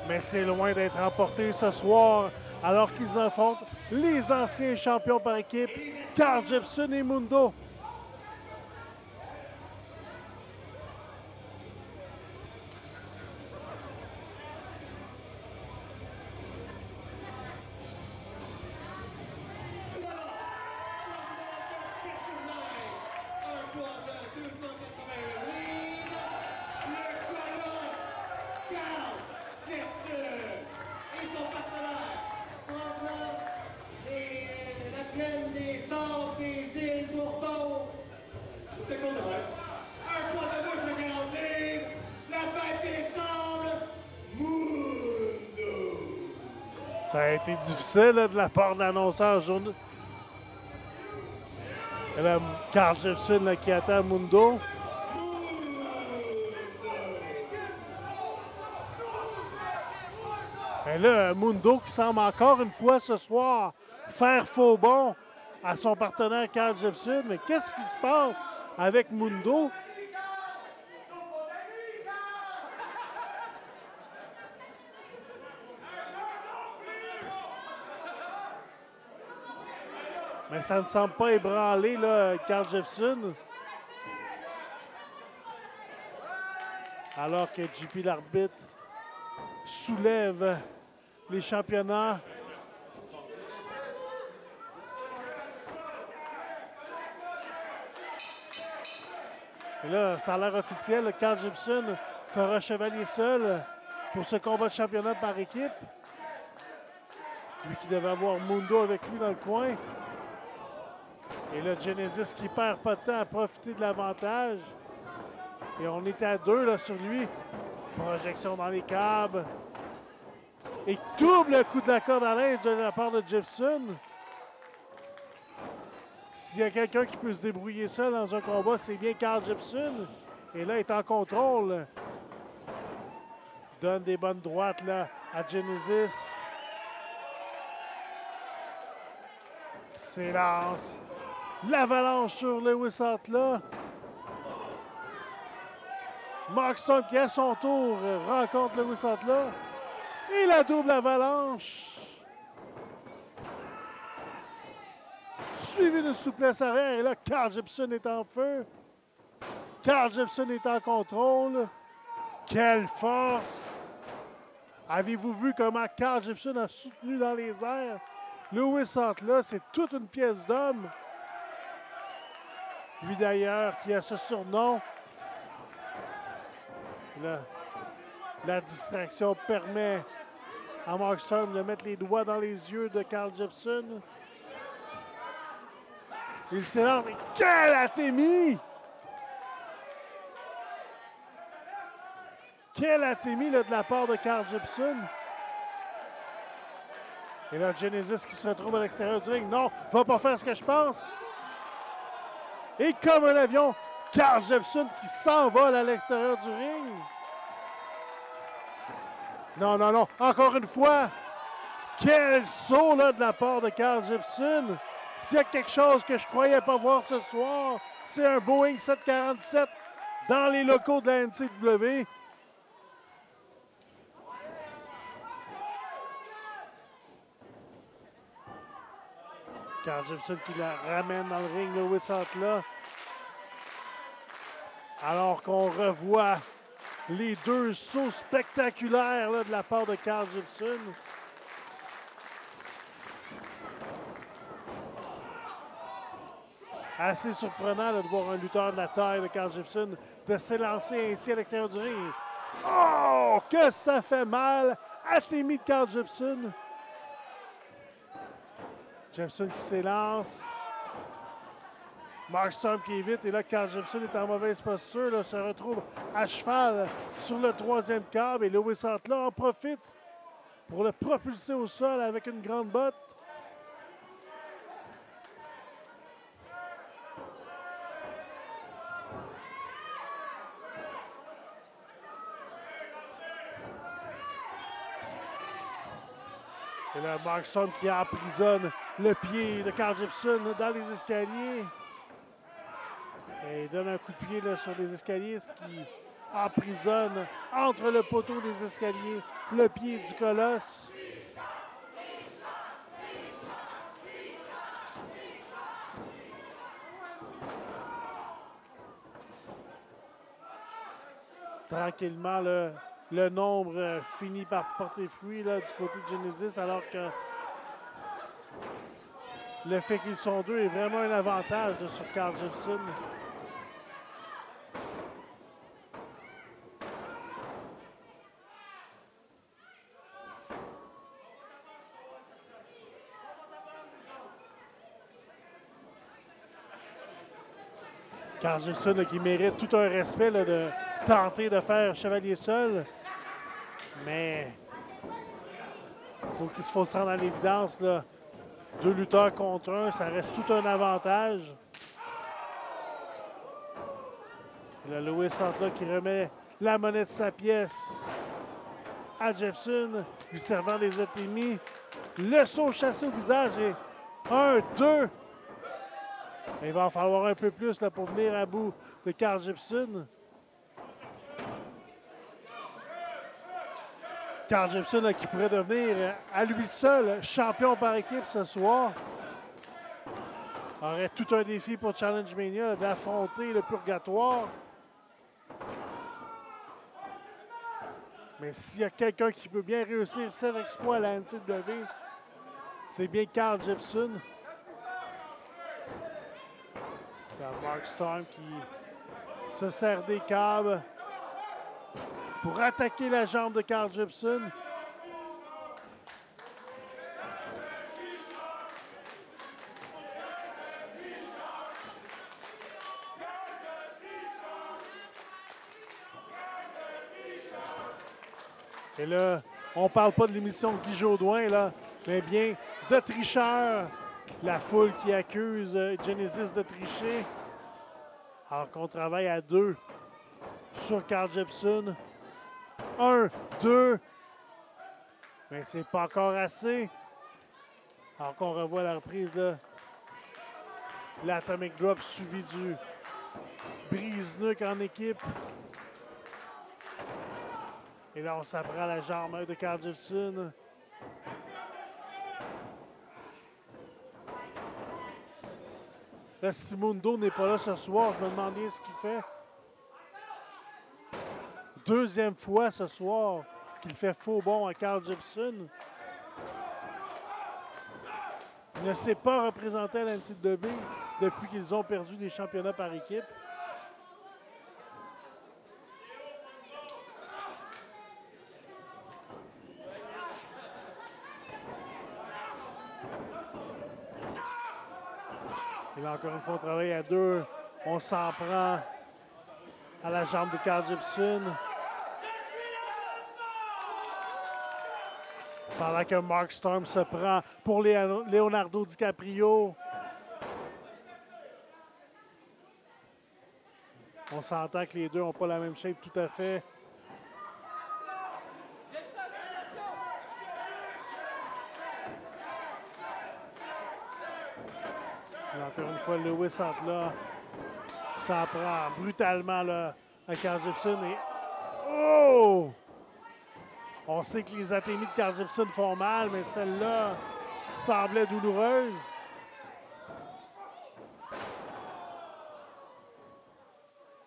Mais c'est loin d'être remporté ce soir alors qu'ils affrontent les anciens champions par équipe, Carl Jepson et Mundo. Un poids de 281 livres, le Colosse, Carl Jepson et son partenaire, Franklin, la plaine des Sables des îles Bourbon. Quelque chose de même. Un poids de 240 livres, la bête des Sables, Mundo. Ça a été difficile là, de la part de l'annonceur journée. Et là, Carl Jepson là, qui attend Mundo. Et là, Mundo qui semble encore une fois ce soir faire faux bond à son partenaire Carl Jepson. Mais qu'est-ce qui se passe avec Mundo? Mais ça ne semble pas ébranler là, Carl Jepson. Alors que JP l'arbitre soulève les championnats. Et là, ça a l'air officiel. Carl Jepson fera chevalier seul pour ce combat de championnat par équipe. Lui qui devait avoir Mundo avec lui dans le coin. Et là, Genesis qui perd pas de temps à profiter de l'avantage. Et on est à 2 là, sur lui. Projection dans les câbles. Et double coup de la corde à linge de la part de Jepson. S'il y a quelqu'un qui peut se débrouiller seul dans un combat, c'est bien Carl Jepson. Et là, il est en contrôle. Donne des bonnes droites là, à Genesis. S'élance. L'avalanche sur Lewis Hartla. Mark Storm qui, à son tour, rencontre Lewis Hartla. Et la double avalanche. Suivi d'une souplesse arrière. Et là, Carl Jepson est en feu. Carl Jepson est en contrôle. Quelle force! Avez-vous vu comment Carl Jepson a soutenu dans les airs? Lewis Hartla, c'est toute une pièce d'homme. Lui d'ailleurs, qui a ce surnom. Là, la distraction permet à Mark Storm de mettre les doigts dans les yeux de Carl Jepson. Il s'élance. Mais quel atémie! Quel atémie là, de la part de Carl Jepson. Et là, Genesis qui se retrouve à l'extérieur du ring. Non, va pas faire ce que je pense. Et comme un avion, Carl Jepson qui s'envole à l'extérieur du ring. Non, non, non. Encore une fois. Quel saut là, de la part de Carl Jepson. S'il y a quelque chose que je croyais pas voir ce soir, c'est un Boeing 747 dans les locaux de la NCW. Carl Gibson qui la ramène dans le ring, Lewis Hotla. Alors qu'on revoit les deux sauts spectaculaires là, de la part de Carl Gibson. Assez surprenant là, de voir un lutteur de la taille de Carl Gibson de s'élancer ainsi à l'extérieur du ring. Oh, que ça fait mal! Atémie de Carl Gibson. Gibson qui s'élance. Mark Storm qui évite. Et là, Carl Gibson est en mauvaise posture. Là, se retrouve à cheval sur le troisième câble. Et Lewis Hotla en profite pour le propulser au sol avec une grande botte. Et là, Mark Storm qui emprisonne le pied de Carl Gibson dans les escaliers. Et il donne un coup de pied là, sur les escaliers, ce qui emprisonne entre le poteau des escaliers le pied du colosse. Tranquillement, le nombre finit par porter fruit là, du côté de Genesis, alors que le fait qu'ils sont deux est vraiment un avantage là, sur Carl Gibson. Carl Gibson là, qui mérite tout un respect là, de tenter de faire chevalier seul. Mais il faut se rendre à l'évidence. Deux lutteurs contre un, ça reste tout un avantage. Et là, Lewis Hotla qui remet la monnaie de sa pièce à Gibson, lui servant des atémies. Le saut chassé au visage et 1, 2. Il va en falloir un peu plus là, pour venir à bout de Carl Gibson. Carl Gibson là, qui pourrait devenir à lui seul champion par équipe ce soir. Aurait tout un défi pour Challenge Mania d'affronter le purgatoire. Mais s'il y a quelqu'un qui peut bien réussir cet exploit à la NCW, c'est bien Carl Gibson. Mark Storm qui se sert des câbles pour attaquer la jambe de Carl Gibson. Et là, on ne parle pas de l'émission Guy Jodoin, là, mais bien de tricheurs. La foule qui accuse Genesis de tricher. Alors qu'on travaille à deux sur Carl Gibson. 1, 2. Mais c'est pas encore assez. Alors qu'on revoit la reprise de l'Atomic Drop suivi du brise-nuque en équipe. Et là, on s'apprend la jambe de Carl Gibson. Là, Simundo n'est pas là ce soir. Je me demandais ce qu'il fait. Deuxième fois ce soir qu'il fait faux bond à Carl Gibson. Il ne s'est pas représenté à la NCW depuis qu'ils ont perdu des championnats par équipe. Et là, encore une fois, on travaille à deux. On s'en prend à la jambe de Carl Gibson. Pendant que Mark Storm se prend pour Leonardo DiCaprio. On s'entend que les deux n'ont pas la même shape tout à fait. Et encore une fois, Lewis Hotla s'en prend brutalement là, à Carl Gibson. Et oh! On sait que les atémies de Carl Gibson font mal, mais celle-là semblait douloureuse.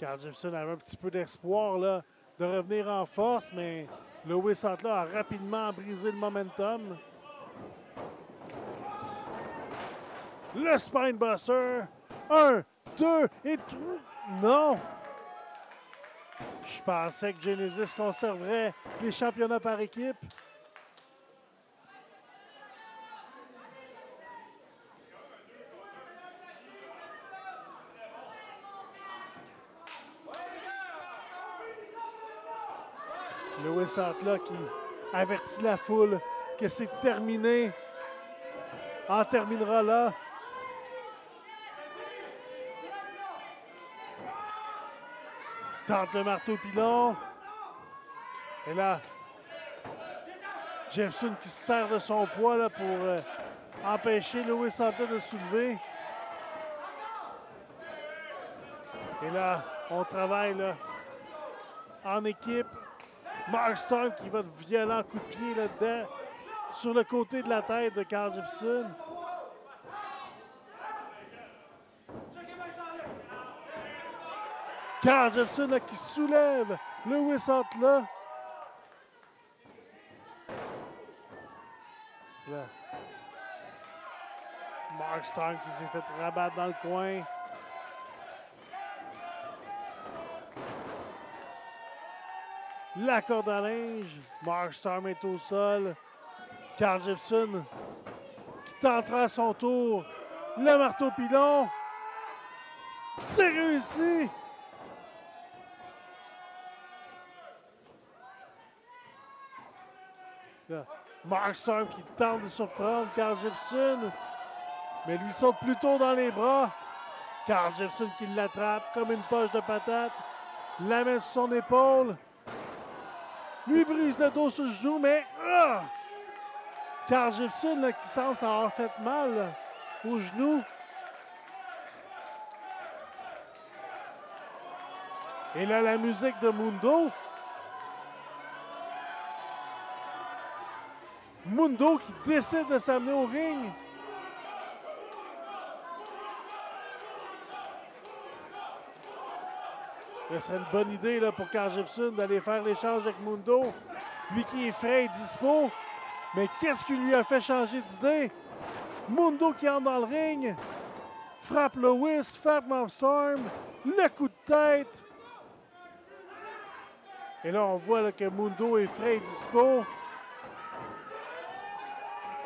Carl Gibson avait un petit peu d'espoir là, de revenir en force, mais Louis Sattler a rapidement brisé le momentum. Le Spinebuster. 1, 2 et 3. Non! Je pensais que Genesis conserverait les championnats par équipe. Louis Sattler qui avertit la foule que c'est terminé. En terminera là. Tente le marteau pilon. Et là, Jefferson qui se sert de son poids là, pour empêcher Louis Sattler de soulever. Et là, on travaille là, en équipe. Mark Storm qui va de violent coup de pied là-dedans, sur le côté de la tête de Carl Gibson. Carl Gibson là, qui soulève Louis Sattler. Là. Mark Storm qui s'est fait rabattre dans le coin. La corde à linge. Mark Storm est au sol. Carl Gibson qui tentera à son tour le marteau pilon. C'est réussi. Là, Mark Storm qui tente de surprendre Carl Gibson, mais lui saute plutôt dans les bras. Carl Gibson qui l'attrape comme une poche de patate, la met sur son épaule. Lui brise le dos sur le genou, mais Carl Gibson là, qui semble s'avoir fait mal là, au genou. Et là, la musique de Mundo. Mundo qui décide de s'amener au ring. Ce serait une bonne idée là, pour Carl Gibson d'aller faire l'échange avec Mundo. Lui qui est frais et dispo. Mais qu'est-ce qui lui a fait changer d'idée? Mundo qui entre dans le ring. Frappe Louis, frappe Mark Storm. Le coup de tête. Et là, on voit là, que Mundo est frais et dispo.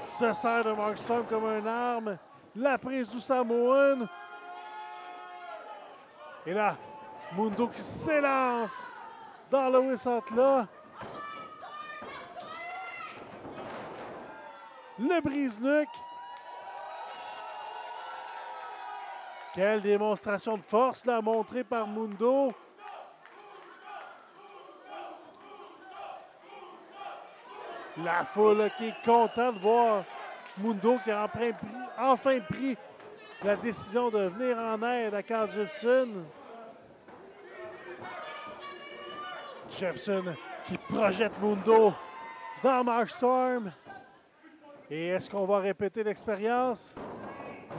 Se sert de Mark Storm comme une arme. La prise du Samoan. Et là, Mundo qui s'élance dans Louis Sattler. Le brise-nuque. Quelle démonstration de force là, montrée par Mundo. La foule là, qui est contente de voir Mundo qui a enfin pris la décision de venir en aide à Carl Gibson. Gibson qui projette Mundo dans Mark Storm. Et est-ce qu'on va répéter l'expérience?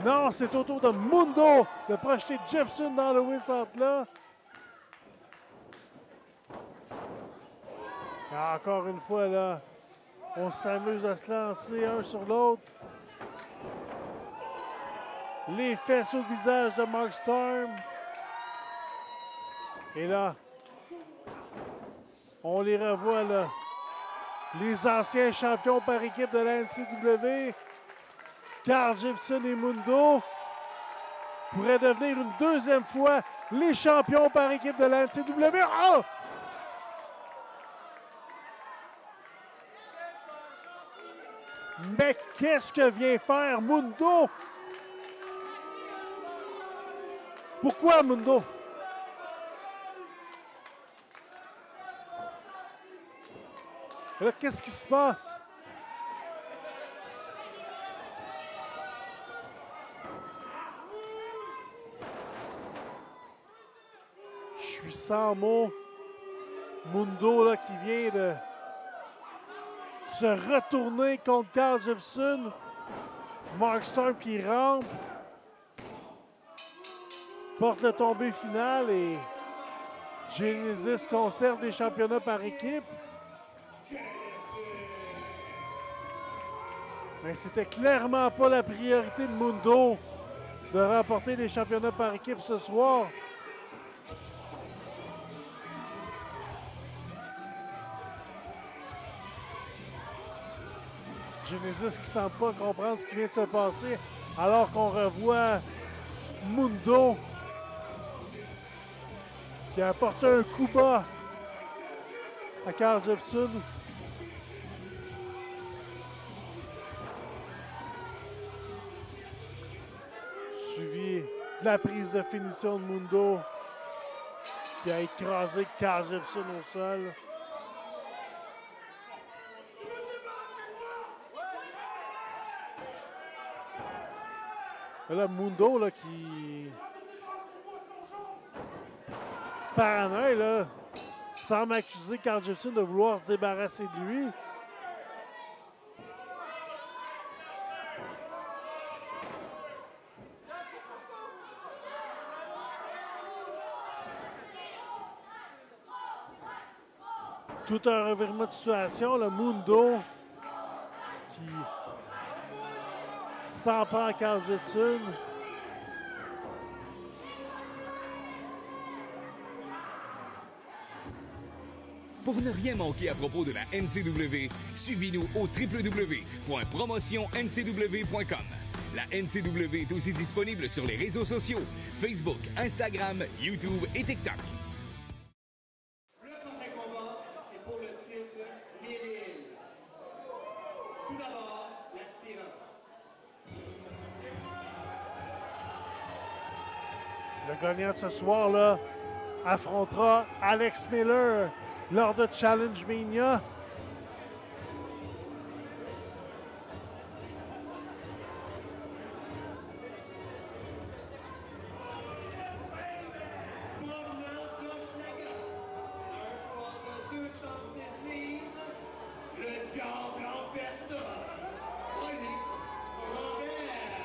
Non, c'est au tour de Mundo de projeter Gibson dans Louis Sattler. Encore une fois, là, on s'amuse à se lancer un sur l'autre. Les fesses au visage de Mark Storm. Et là, on les revoit là. Les anciens champions par équipe de la NCW, Carl Gibson et Mundo, pourraient devenir une deuxième fois les champions par équipe de la NCW. Oh! Mais qu'est-ce que vient faire Mundo? Pourquoi Mundo? Là, qu'est-ce qui se passe? Je suis sans mots. Mundo là, qui vient de se retourner contre Carl Gibson. Mark Storm qui rentre. Porte le tombé final et Genesis conserve des championnats par équipe. Mais c'était clairement pas la priorité de Mundo de remporter des championnats par équipe ce soir. Genesis qui ne semble pas comprendre ce qui vient de se passer, alors qu'on revoit Mundo qui a apporté un coup bas à Carl Jepson. Suivi de la prise de finition de Mundo qui a écrasé Carl Jepson au sol. Là, Mundo là, qui paranoïe, là, semble accuser Carl Jepson de vouloir se débarrasser de lui. Tout un revirement de situation, le Mundo qui s'en prend à Carl Jepson. Pour ne rien manquer à propos de la NCW, suivez-nous au www.promotionncw.com. La NCW est aussi disponible sur les réseaux sociaux, Facebook, Instagram, YouTube et TikTok. Le prochain combat est pour le titre 1000 livres. Tout d'abord, l'aspirant. Le gagnant de ce soir-là affrontera Alex Miller lors de Challenge Mania. Provenant d'Hochelaga, un poids de 206 livres, le diable en personne, Oli Robert.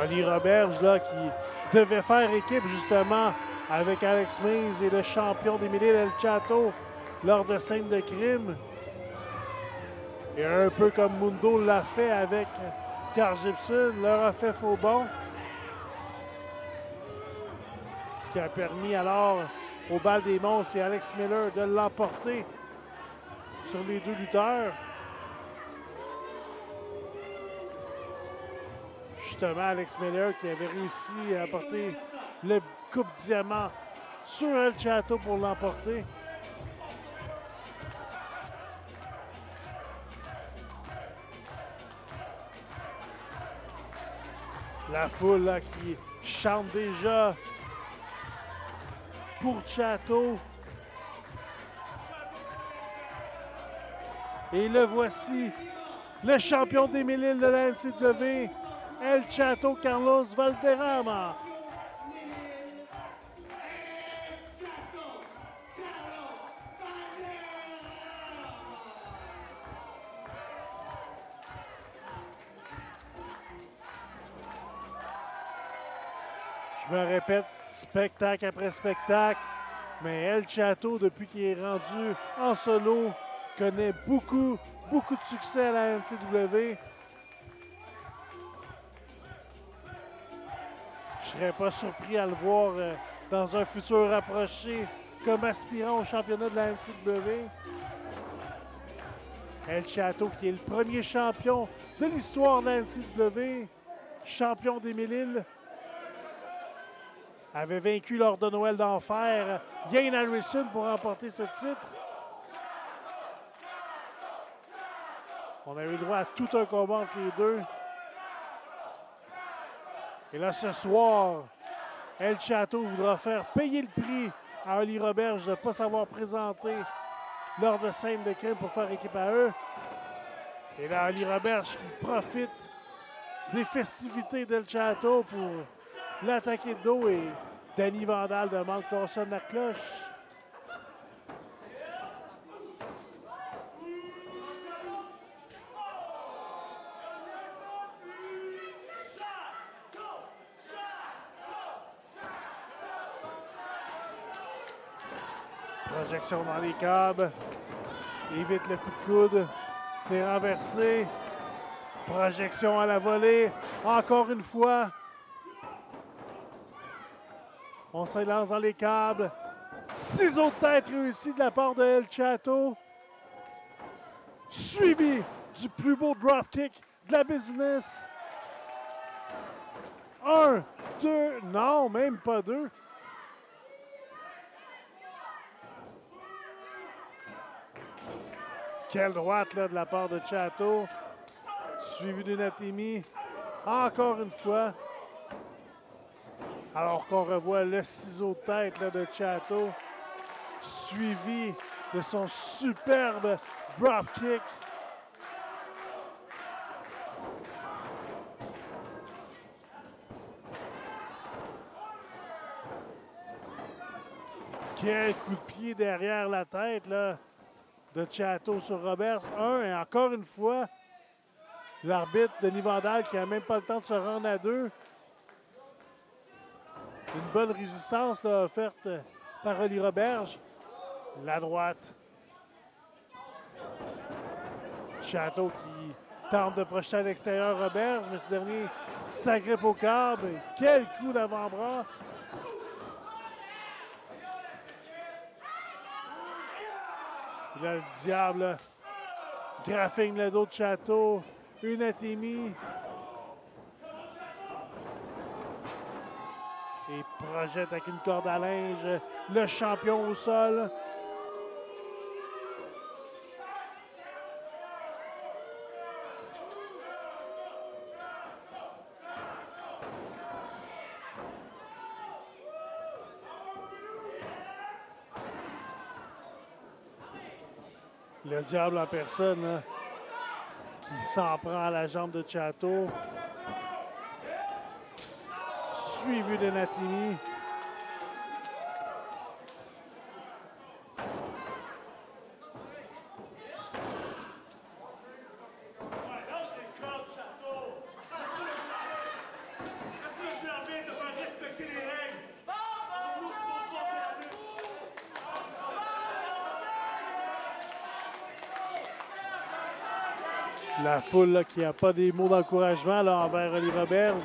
Oli Roberge là, qui devait faire équipe justement avec Alex Mays et le champion des Mille El Chato lors de scènes de crime. Et un peu comme Mundo l'a fait avec Carl Jepson, leur a fait faux bond. Ce qui a permis alors au bal des monstres et Alex Miller de l'emporter sur les deux lutteurs. Justement, Alex Miller qui avait réussi à apporter le coupe diamant sur El Chato pour l'emporter. La foule là, qui chante déjà pour Chato. Et le voici, le champion des Mille de la NCW, El Chato Carlos Valderrama. Je me répète, spectacle après spectacle, mais El Chato, depuis qu'il est rendu en solo, connaît beaucoup de succès à la NCW. Je ne serais pas surpris à le voir dans un futur rapproché comme aspirant au championnat de la NCW. El Chato, qui est le premier champion de l'histoire de la NCW, champion des Mille, avait vaincu lors de Noël d'Enfer Ian Harrison pour remporter ce titre. On a eu droit à tout un combat entre les deux. Et là, ce soir, El Chato voudra faire payer le prix à Oli Roberge de ne pas s'avoir présenté lors de scènes de crime pour faire équipe à eux. Et là, Oli Roberge qui profite des festivités d'El Chato pour l'attaquer de dos et Danny Vandal demande qu'on sonne la cloche. Projection dans les câbles. Évite le coup de coude. C'est renversé. Projection à la volée. Encore une fois. On s'élance dans les câbles. Ciseaux de tête réussi de la part de El Chato. Suivi du plus beau dropkick de la business. 1, 2, non, même pas 2. Quelle droite là, de la part de Chato. Suivi d'une Atemi. Encore une fois. Alors qu'on revoit le ciseau de tête là, de Chato. Suivi de son superbe dropkick. Quel coup de pied derrière la tête là, de Chato sur Robert. Et encore une fois, l'arbitre Denis Vandal qui n'a même pas le temps de se rendre à 2. Une bonne résistance là, offerte par Oli Roberge. La droite. Chato qui tente de projeter à l'extérieur Roberge, mais ce dernier s'agrippe au câble. Quel coup d'avant-bras! Là, le diable graphigne le dos de Chato. Une Atemi. Et projette avec une corde à linge le champion au sol. Le diable en personne là, qui s'en prend à la jambe de Chato. Suivi de Natimi. La foule là, qui n'a pas des mots d'encouragement là, envers Oli Roberge.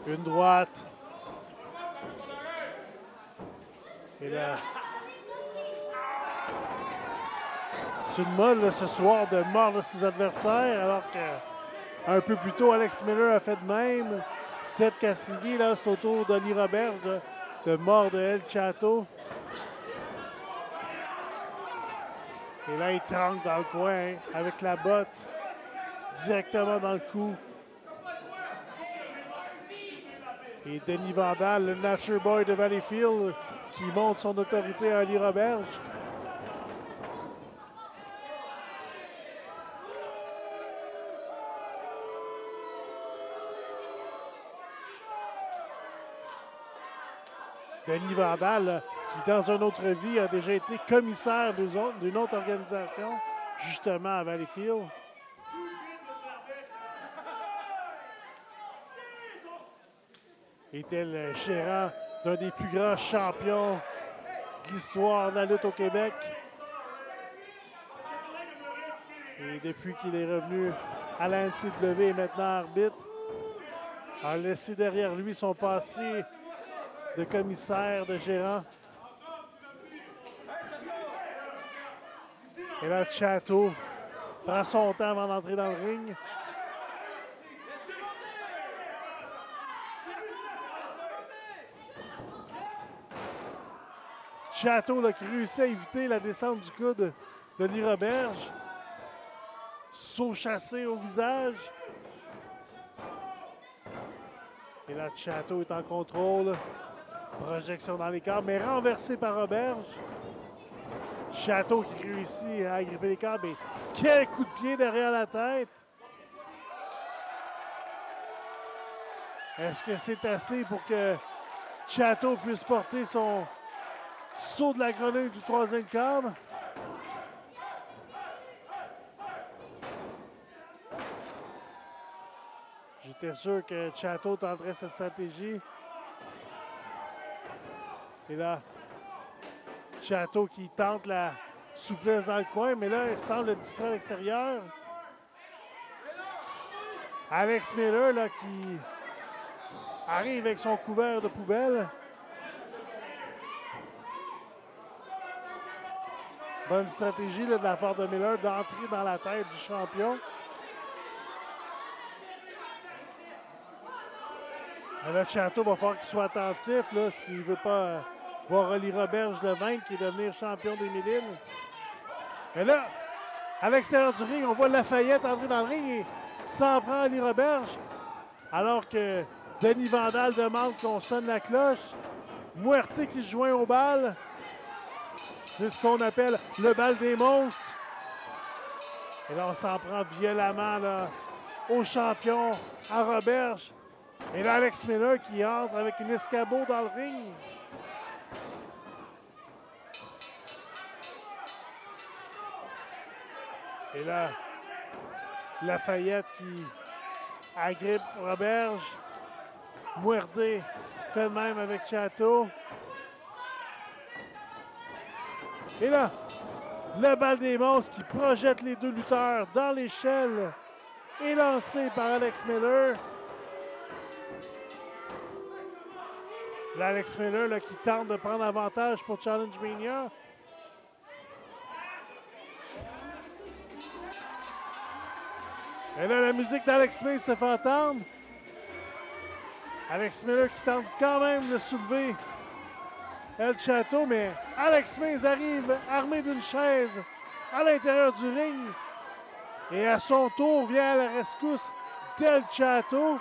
Une droite. Et là, c'est une mode là, ce soir de mordre ses adversaires, alors qu'un peu plus tôt, Alex Miller a fait de même. Seth Cassidy, là, c'est au tour d'Oli Roberge de mordre El Chato. Et là, il tranque dans le coin avec la botte directement dans le cou. Et Denis Vandal, le Nature Boy de Valleyfield, qui montre son autorité à Oli Roberge. Denis Vandal, qui dans une autre vie a déjà été commissaire d'une autre organisation, justement à Valleyfield. Était le gérant d'un des plus grands champions de l'histoire de la lutte au Québec. Et depuis qu'il est revenu à la NCW et maintenant arbitre, a laissé derrière lui son passé de commissaire, de gérant. Et là, Chato prend son temps avant d'entrer dans le ring. Chato là, qui réussit à éviter la descente du coude de Oli Roberge. Saut chassé au visage. Et là, Chato est en contrôle. Projection dans les câbles, mais renversé par Roberge. Chato qui réussit à agripper les câbles. Et quel coup de pied derrière la tête. Est-ce que c'est assez pour que Chato puisse porter son saut de la grenouille du troisième câble? J'étais sûr que Chato tenterait cette stratégie. Et là, Chateau qui tente la souplesse dans le coin, mais là, il semble le distrait à l'extérieur. Alex Miller, là, qui arrive avec son couvert de poubelle. Bonne stratégie là, de la part de Miller d'entrer dans la tête du champion. Et là, Chateau va falloir qu'il soit attentif s'il ne veut pas voir Oli Roberge le vaincre et devenir champion des Mille-Îles. Et là, à l'extérieur du ring, on voit Lafayette entrer dans le ring et s'en prend Oli Roberge. Alors que Denis Vandal demande qu'on sonne la cloche. Muerte qui se joint au bal. C'est ce qu'on appelle le bal des monstres. Et là, on s'en prend violemment là, au champion, à Roberge. Et là, Alex Miller qui entre avec une escabeau dans le ring. Et là, Lafayette qui agrippe Roberge. Muerte fait de même avec Chateau. Et là, le bal des monstres qui projette les deux lutteurs dans l'échelle est lancé par Alex Miller. Là, Alex Miller là, qui tente de prendre avantage pour Challenge Mania. Et là, la musique d'Alex Mays se fait entendre. Alex Miller qui tente quand même de soulever El Chateau, mais Alex Mays arrive armé d'une chaise à l'intérieur du ring. Et à son tour, vient à la rescousse d'El Chateau.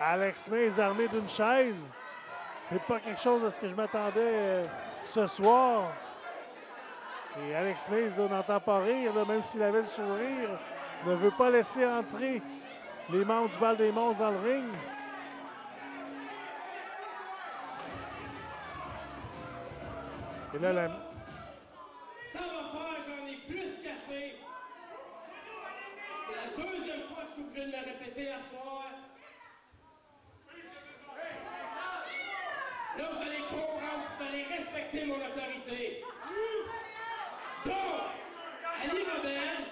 Alex Mays armé d'une chaise. C'est pas quelque chose à ce que je m'attendais ce soir. Et Alex Mays n'entend pas rire, là, même s'il avait le sourire. Ne veut pas laisser entrer les membres du bal des monstres dans le ring. Et là, la... Ça va faire, j'en ai plus qu'assez. C'est la deuxième fois que je suis obligé de le répéter à soir. Là, vous allez comprendre, vous allez respecter mon autorité. Donc, Ali Roberge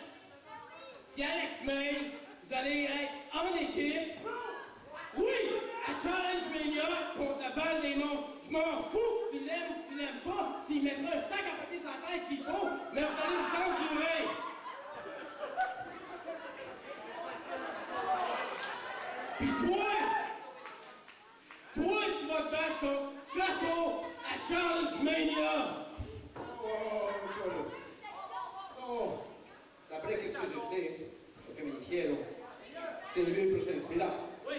et Alex Mays, vous allez être en équipe. Oui, à Challenge Mania contre la balle des monstres. Je m'en fous que tu l'aimes ou que tu l'aimes pas. S'il mettra un sac à papier sur la tête s'il faut, mais vous allez vous censurer. Puis toi, tu vas te battre contre Chateau à Challenge Mania. Oh, d'après ce que je sais, lo que me dijeron, c'est lui le prochain inspirado. Oui.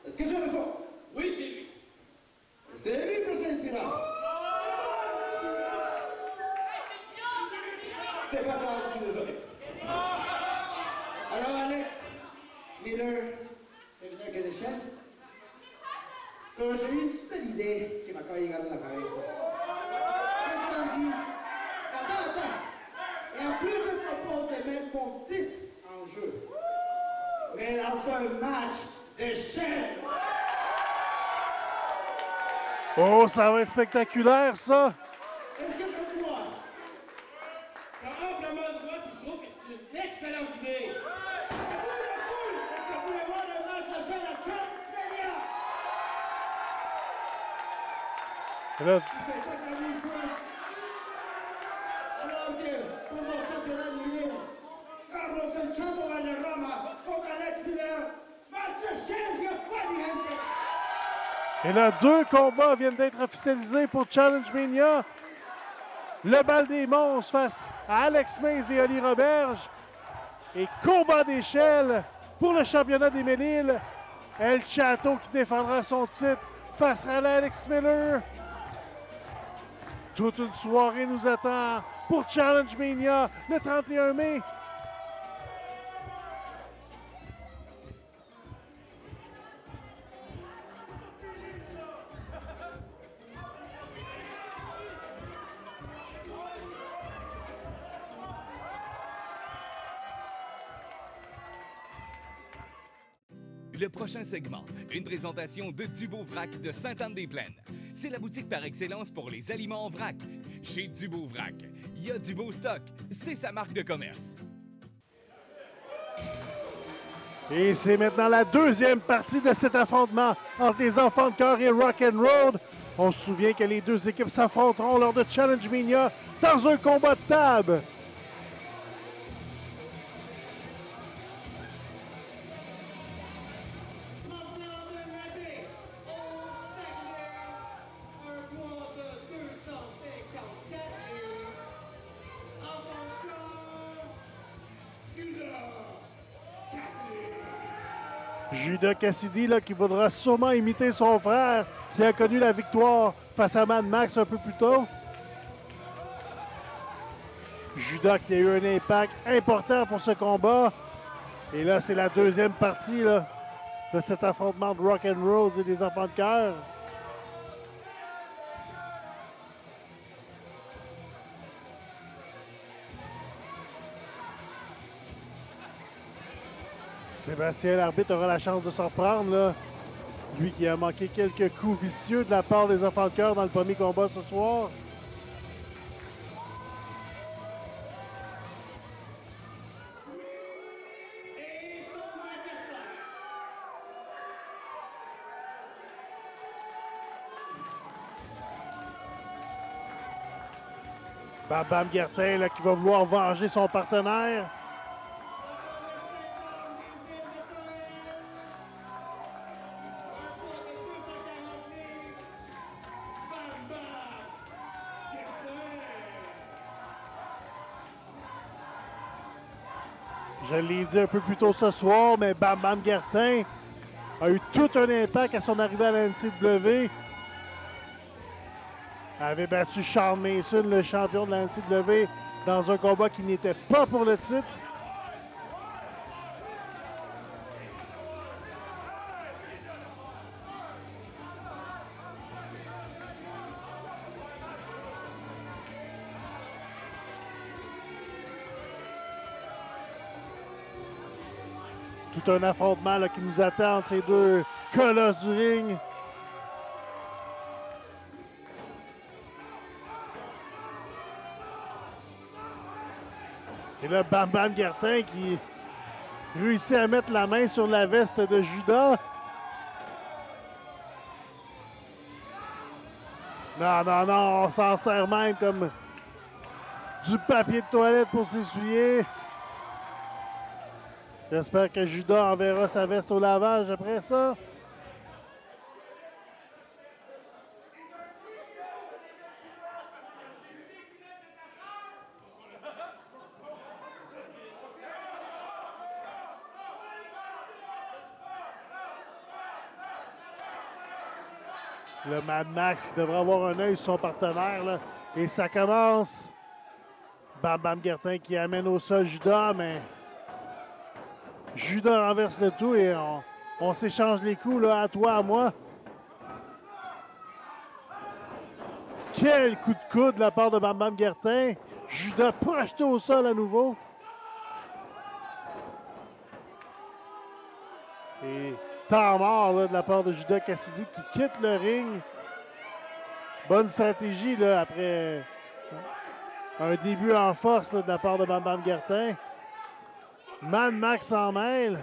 Est-ce que j'ai raison? Oui, c'est lui. C'est lui le prochain inspirado. C'est pas grave, je suis désolé. Alors, Alex Miller est venu avec l'échelle. J'ai eu une super idée qui m'a quand même llegado a la cabeza. Qu'est-ce qu'on dit? Attends. Et en plus, je propose de mettre mon titre en jeu. Mais dans un match d'échelle. Oh, ça va être spectaculaire, ça! Est-ce que pour moi? T'as amplement le droit, puis je trouve que c'est une excellente idée. Est-ce que vous voulez voir le match d'échelle à Challenge Mania? Là, C'est ça qu'on lui fait. Alors que, pour mon championnat de Mille, Carlos El Chato Valderrama contre Alex Miller, match d'échelle, il a pas de gente. et là, deux combats viennent d'être officialisés pour Challenge Mania. Le bal des monstres face à Alex Mays et Oli Roberge. Et combat d'échelle pour le championnat des Mille-Îles. El Chato qui défendra son titre face à Alex Miller. Toute une soirée nous attend pour Challenge Mania le 31 mai. Le prochain segment, une présentation de Dubeau-Vrac de Sainte-Anne-des-Plaines. C'est la boutique par excellence pour les aliments en vrac. Chez Dubeau-Vrac, il y a du beau stock. C'est sa marque de commerce. Et c'est maintenant la deuxième partie de cet affrontement entre les Enfants de cœur et Rock'n'Roll. On se souvient que les deux équipes s'affronteront lors de Challenge Mania dans un combat de table. Judas Cassidy là, qui voudra sûrement imiter son frère qui a connu la victoire face à Mad Max un peu plus tôt. Judas qui a eu un impact important pour ce combat. Et là, c'est la deuxième partie là, de cet affrontement de Rock'n'Roll et des Enfants de cœur. Sébastien, l'arbitre, aura la chance de se reprendre. Là. Lui qui a manqué quelques coups vicieux de la part des Enfants de cœur dans le premier combat ce soir. Bam Bam Guertin là, qui va vouloir venger son partenaire. Je l'ai dit un peu plus tôt ce soir, mais Bam Bam Guertin a eu tout un impact à son arrivée à la NCW. Avait battu Charles Mason, le champion de la NCW, dans un combat qui n'était pas pour le titre. Tout un affrontement là, qui nous attend entre ces deux colosses du ring. Et là, Bam Bam Guertin qui réussit à mettre la main sur la veste de Judas. Non, non, non, on s'en sert même comme du papier de toilette pour s'essuyer. J'espère que Judas enverra sa veste au lavage après ça. Le Mad Max qui devrait avoir un œil sur son partenaire. Là. Et ça commence. Bam Bam Guertin qui amène au sol Judas, mais Judas renverse le tout et on s'échange les coups là, à toi, à moi. Quel coup de coude de la part de Bam Bam Guertin. Judas projeté au sol à nouveau. Et temps mort là, de la part de Judas Cassidy qui quitte le ring. Bonne stratégie là, après un début en force là, de la part de Bam Bam Guertin. Mad Max s'en mêle.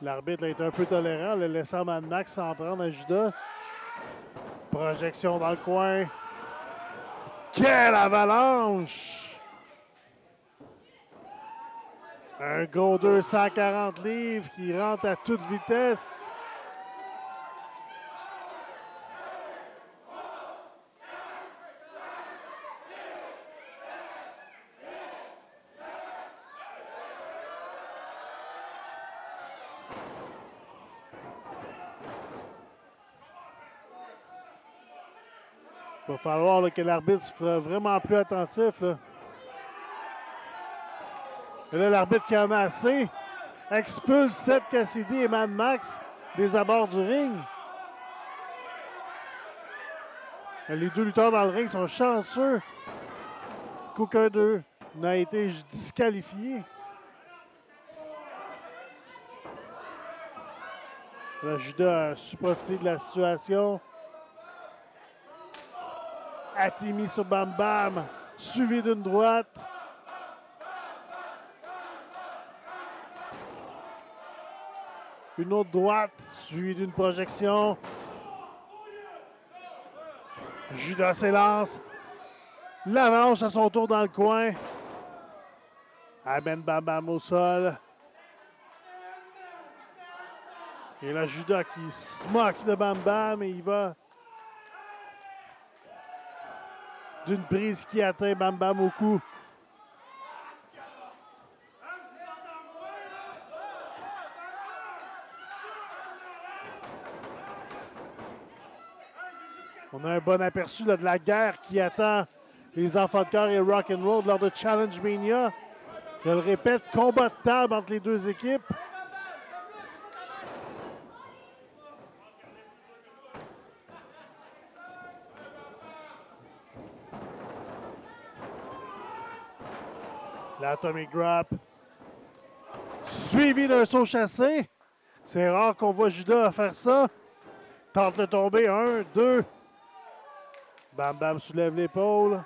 L'arbitre a été un peu tolérant, le laissant Mad Max s'en prendre à Judas. Projection dans le coin. Quelle avalanche! Un gros 240 livres qui rentre à toute vitesse. Il va falloir là, que l'arbitre soit vraiment plus attentif. Là. Et là, l'arbitre qui en a assez expulse Seth Cassidy et Mad Max des abords du ring. Les deux lutteurs dans le ring sont chanceux qu'aucun d'eux n'a été disqualifié. Là, Judas a su profiter de la situation. Atimi sur Bam Bam, suivi d'une droite. Une autre droite, suivie d'une projection. Judas s'élance. L'avalanche à son tour dans le coin. Amène Bam Bam au sol. Et là, Judas qui se moque de Bam Bam et il va d'une prise qui atteint Bam Bam au cou. On a un bon aperçu là, de la guerre qui attend les enfants de cœur et Rock'n'Roll lors de Challenge Mania. Je le répète, combat de table entre les deux équipes. L'Atomic Drop. Suivi d'un saut chassé. C'est rare qu'on voit Judas faire ça. Tente de tomber. 1, 2. Bam Bam soulève l'épaule.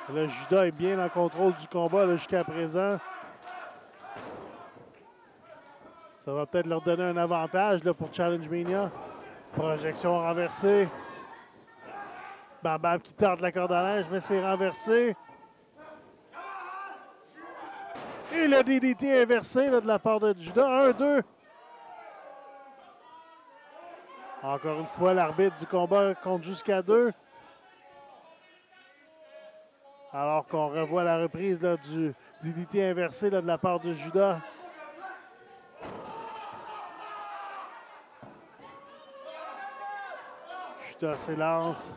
Là, Judas est bien en contrôle du combat jusqu'à présent. Ça va peut-être leur donner un avantage là, pour Challenge Mania. Projection renversée. Bam Bam qui tente la corde à linge, mais c'est renversé. Et le DDT inversé là, de la part de Judas. 1, 2. Encore une fois, l'arbitre du combat compte jusqu'à 2. Alors qu'on revoit la reprise là, du DDT inversé là, de la part de Judas. Judas s'élance.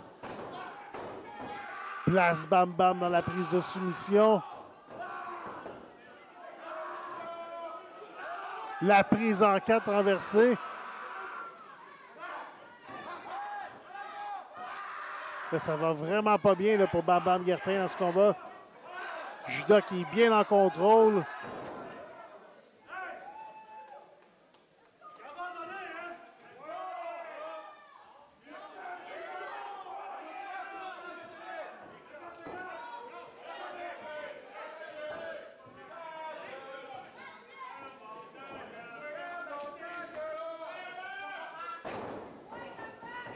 Place Bam Bam dans la prise de soumission. La prise en 4 renversée. Là, ça va vraiment pas bien là, pour Bam Bam Guertin dans ce combat. Judas qui est bien en contrôle.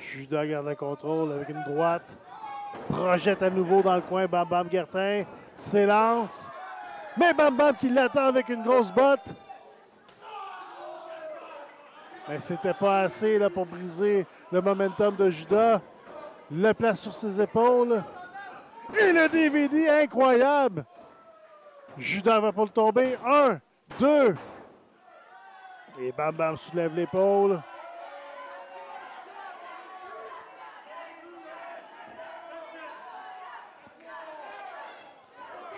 Judas garde le contrôle avec une droite. Projette à nouveau dans le coin. Bam Bam Guertin s'élance. Mais Bam Bam qui l'attend avec une grosse botte. Mais c'était pas assez là, pour briser le momentum de Judas. Le place sur ses épaules. Et le DVD incroyable. Judas va pour le tomber. 1, 2. Et Bam Bam soulève l'épaule.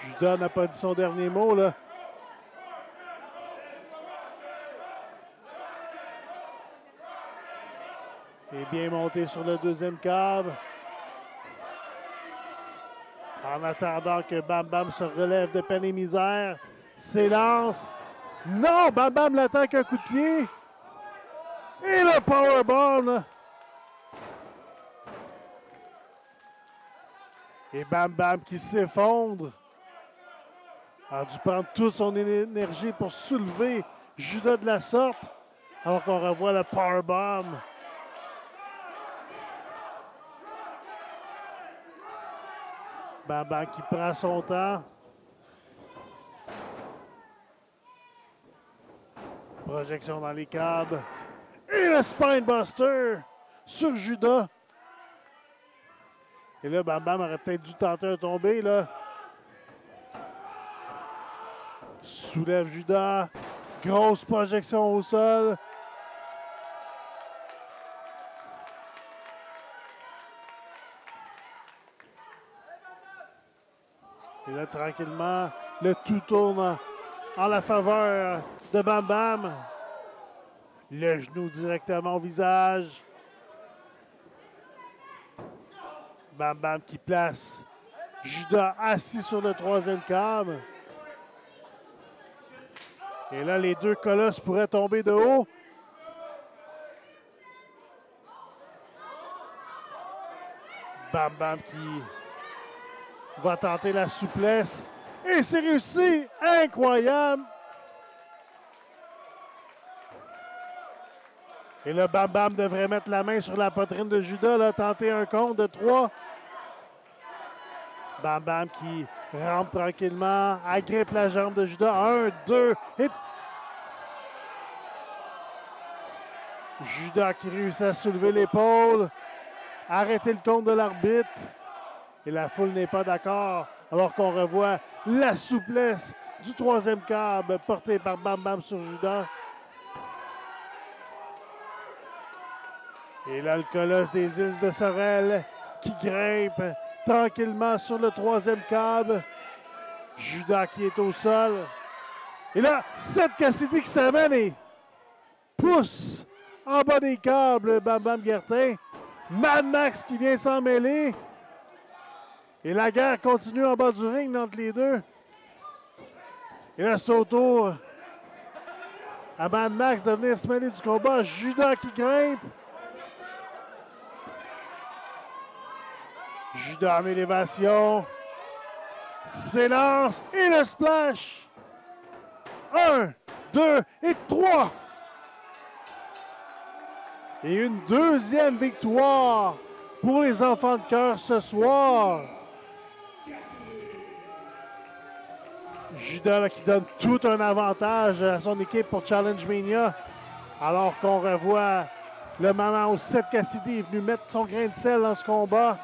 Judas n'a pas dit son dernier mot, là. Il est bien monté sur le deuxième câble. En attendant que Bam Bam se relève de peine et misère. S'élance. Non! Bam Bam l'attend avec un coup de pied. Et le powerbomb, là. Et Bam Bam qui s'effondre. A dû prendre toute son énergie pour soulever Judas de la sorte. Alors qu'on revoit le powerbomb. Bam Bam qui prend son temps. Projection dans les câbles. Et le Spinebuster sur Judas. Et là, Bam Bam aurait peut-être dû tenter un tombé, là. Soulève Judas. Grosse projection au sol. Et là, tranquillement, Le tout tourne en la faveur de Bam Bam. Le genou directement au visage. Bam Bam qui place Judas assis sur le troisième câble. Et là, les deux colosses pourraient tomber de haut. Bam Bam qui va tenter la souplesse. Et c'est réussi! Incroyable! Et là, Bam Bam devrait mettre la main sur la poitrine de Judas, là, tenter un compte de 3. Bam Bam qui rampe tranquillement, agrippe la jambe de Judas. 1, 2, et... Judas qui réussit à soulever l'épaule, arrêter le compte de l'arbitre. Et la foule n'est pas d'accord, alors qu'on revoit la souplesse du troisième câble porté par Bam Bam sur Judas. Et là, le colosse des îles de Sorel qui grimpe tranquillement sur le troisième câble. Judas qui est au sol. Et là, Seth Cassidy qui s'amène et pousse en bas des câbles Bam Bam Guertin. Mad Max qui vient s'en mêler. Et la guerre continue en bas du ring entre les deux. Et là, c'est au tour à Mad Max de venir se mêler du combat. Judas qui grimpe. Judas en élévation. S'élance et le splash. 1, 2 et 3. Et une deuxième victoire pour les enfants de cœur ce soir. Judas là, qui donne tout un avantage à son équipe pour Challenge Mania. Alors qu'on revoit le moment où Seth Cassidy est venu mettre son grain de sel dans ce combat.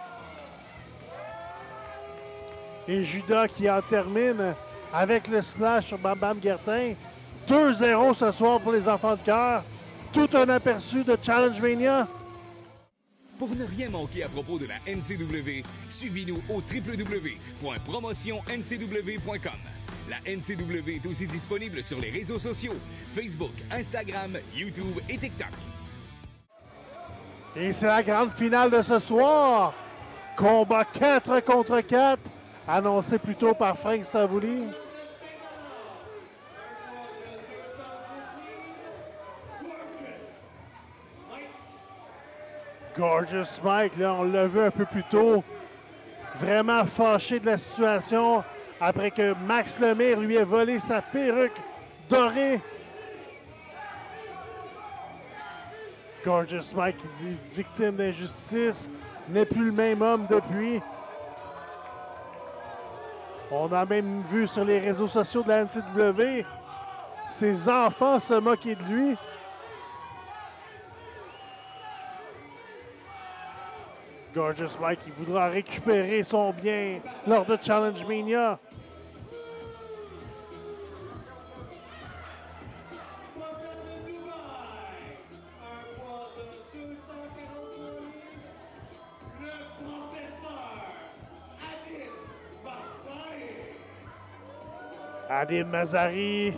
Et Judas qui en termine avec le splash sur Bam Bam Guertin. 2-0 ce soir pour les enfants de cœur. Tout un aperçu de Challenge Mania. Pour ne rien manquer à propos de la NCW, suivez-nous au www.promotionncw.com. La NCW est aussi disponible sur les réseaux sociaux, Facebook, Instagram, YouTube et TikTok. Et c'est la grande finale de ce soir. Combat 4 contre 4, annoncé plus tôt par Frank Stavouli. Gorgeous Mike, là, on l'a vu un peu plus tôt, vraiment fâché de la situation après que Max Lemire lui ait volé sa perruque dorée. Gorgeous Mike qui dit victime d'injustice, n'est plus le même homme depuis. On a même vu sur les réseaux sociaux de la NCW ses enfants se moquer de lui. Gorgeous Mike qui voudra récupérer son bien lors de Challenge Mania. Adil Mazari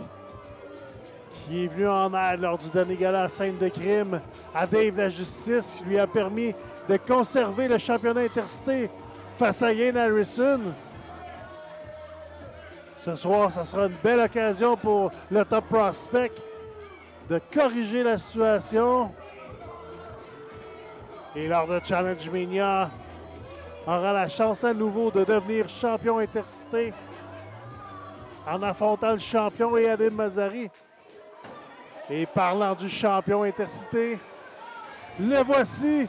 qui est venu en aide lors du dernier gala à scène de crime à Dave la Justice qui lui a permis de conserver le championnat intercité face à Ian Harrison. Ce soir, ça sera une belle occasion pour le Top Prospect de corriger la situation. Et lors de Challenge Mania, aura la chance à nouveau de devenir champion intercité en affrontant le champion et Adil Mazari. Et parlant du champion intercité, le voici.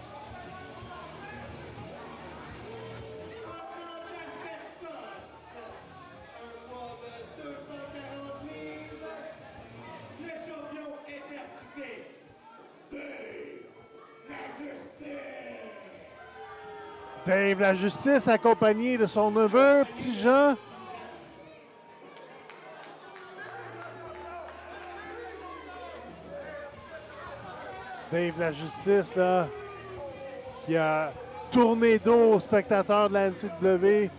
Dave la Justice, accompagné de son neveu, Petit Jean. Dave la Justice, là, qui a tourné dos aux spectateurs de la NCW.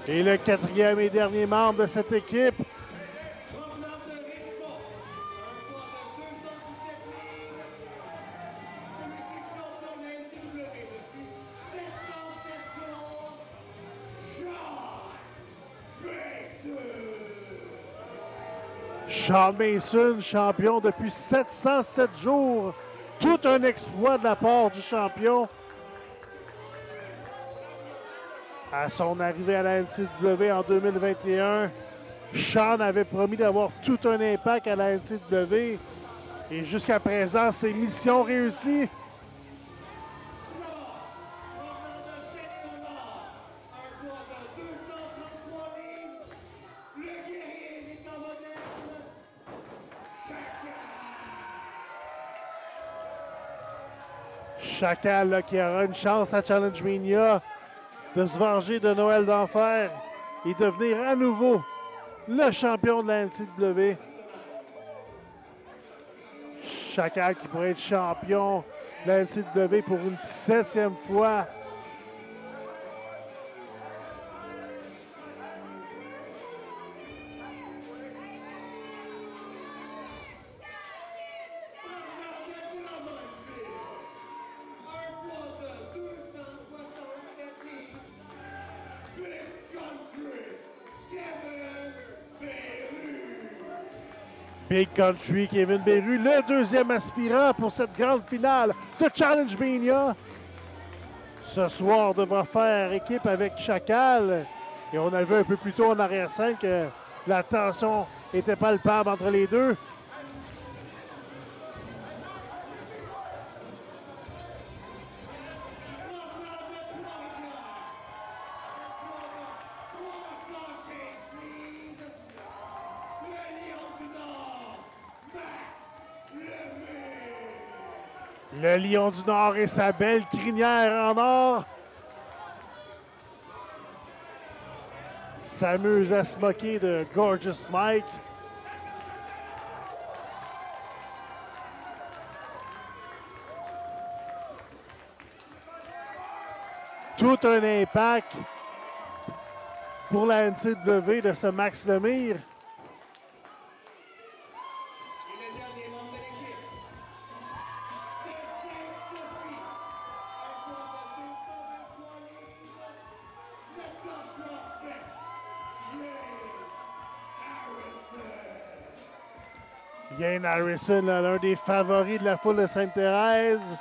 Et le quatrième et dernier membre de cette équipe, Provenant de Richmond, un poids de 217 livres, celui qui champion de la NCW depuis 707 jours, Sean Mason. Sean Mason, champion depuis 707 jours. Tout un exploit de la part du champion. À son arrivée à la NCW en 2021, Sean avait promis d'avoir tout un impact à la NCW. Et jusqu'à présent, c'est mission réussie. Provenant de Saint-Léonard, un poids de 233 livres, le guerrier des temps modernes, Chacal là, qui aura une chance à Challenge Mania de se venger de Noël d'Enfer et devenir à nouveau le champion de la NCW. Chacal qui pourrait être champion de la NCW pour une 7e fois. Big Country, Kevin Beru, le deuxième aspirant pour cette grande finale de Challenge Mania. Ce soir, devra faire équipe avec Chacal. Et on a vu un peu plus tôt en arrière-scène que la tension était palpable entre les deux. Le Lion du Nord et sa belle crinière en or s'amuse à se moquer de Gorgeous Mike. Tout un impact pour la NCW de ce Max Lemire. Yane Harrison, l'un des favoris de la foule de Sainte-Thérèse.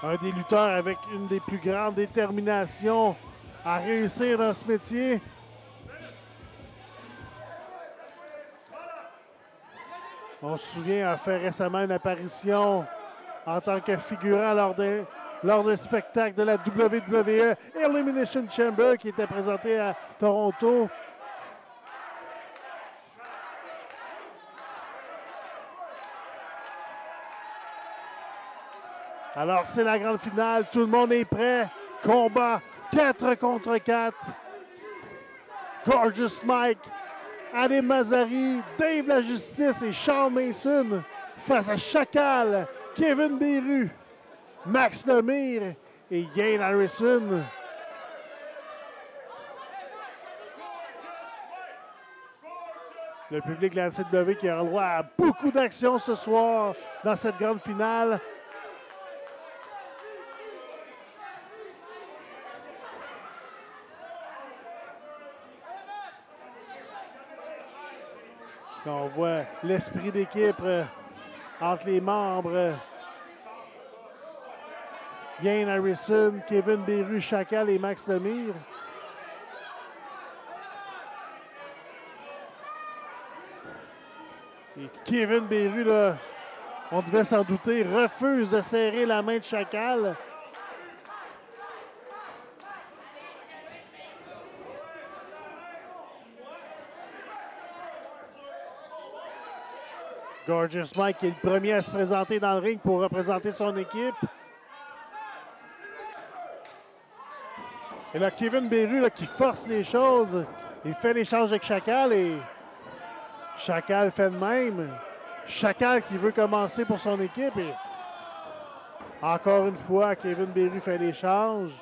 Un des lutteurs avec une des plus grandes déterminations à réussir dans ce métier. On se souvient, a fait récemment une apparition en tant que figurant lors d'un spectacle de la WWE Elimination Chamber qui était présenté à Toronto. Alors, c'est la grande finale. Tout le monde est prêt. Combat 4 contre 4. Gorgeous Mike, Adam Mazari, Dave la Justice et Sean Mason face à Chacal, Kevin Beru, Max Lemire et Yane Harrison. Le public de la NCW qui aura le droit à beaucoup d'actions ce soir dans cette grande finale. On voit l'esprit d'équipe entre les membres. Yane Harrison, Kevin Beru, Chacal et Max Lemire. Et Kevin Beru, là, on devait s'en douter, refuse de serrer la main de Chacal. Gorgeous Mike est le premier à se présenter dans le ring pour représenter son équipe. Et là, Kevin Beru là, qui force les choses. Il fait l'échange avec Chacal et Chacal fait de même. Chacal qui veut commencer pour son équipe et Encore une fois, Kevin Beru fait l'échange.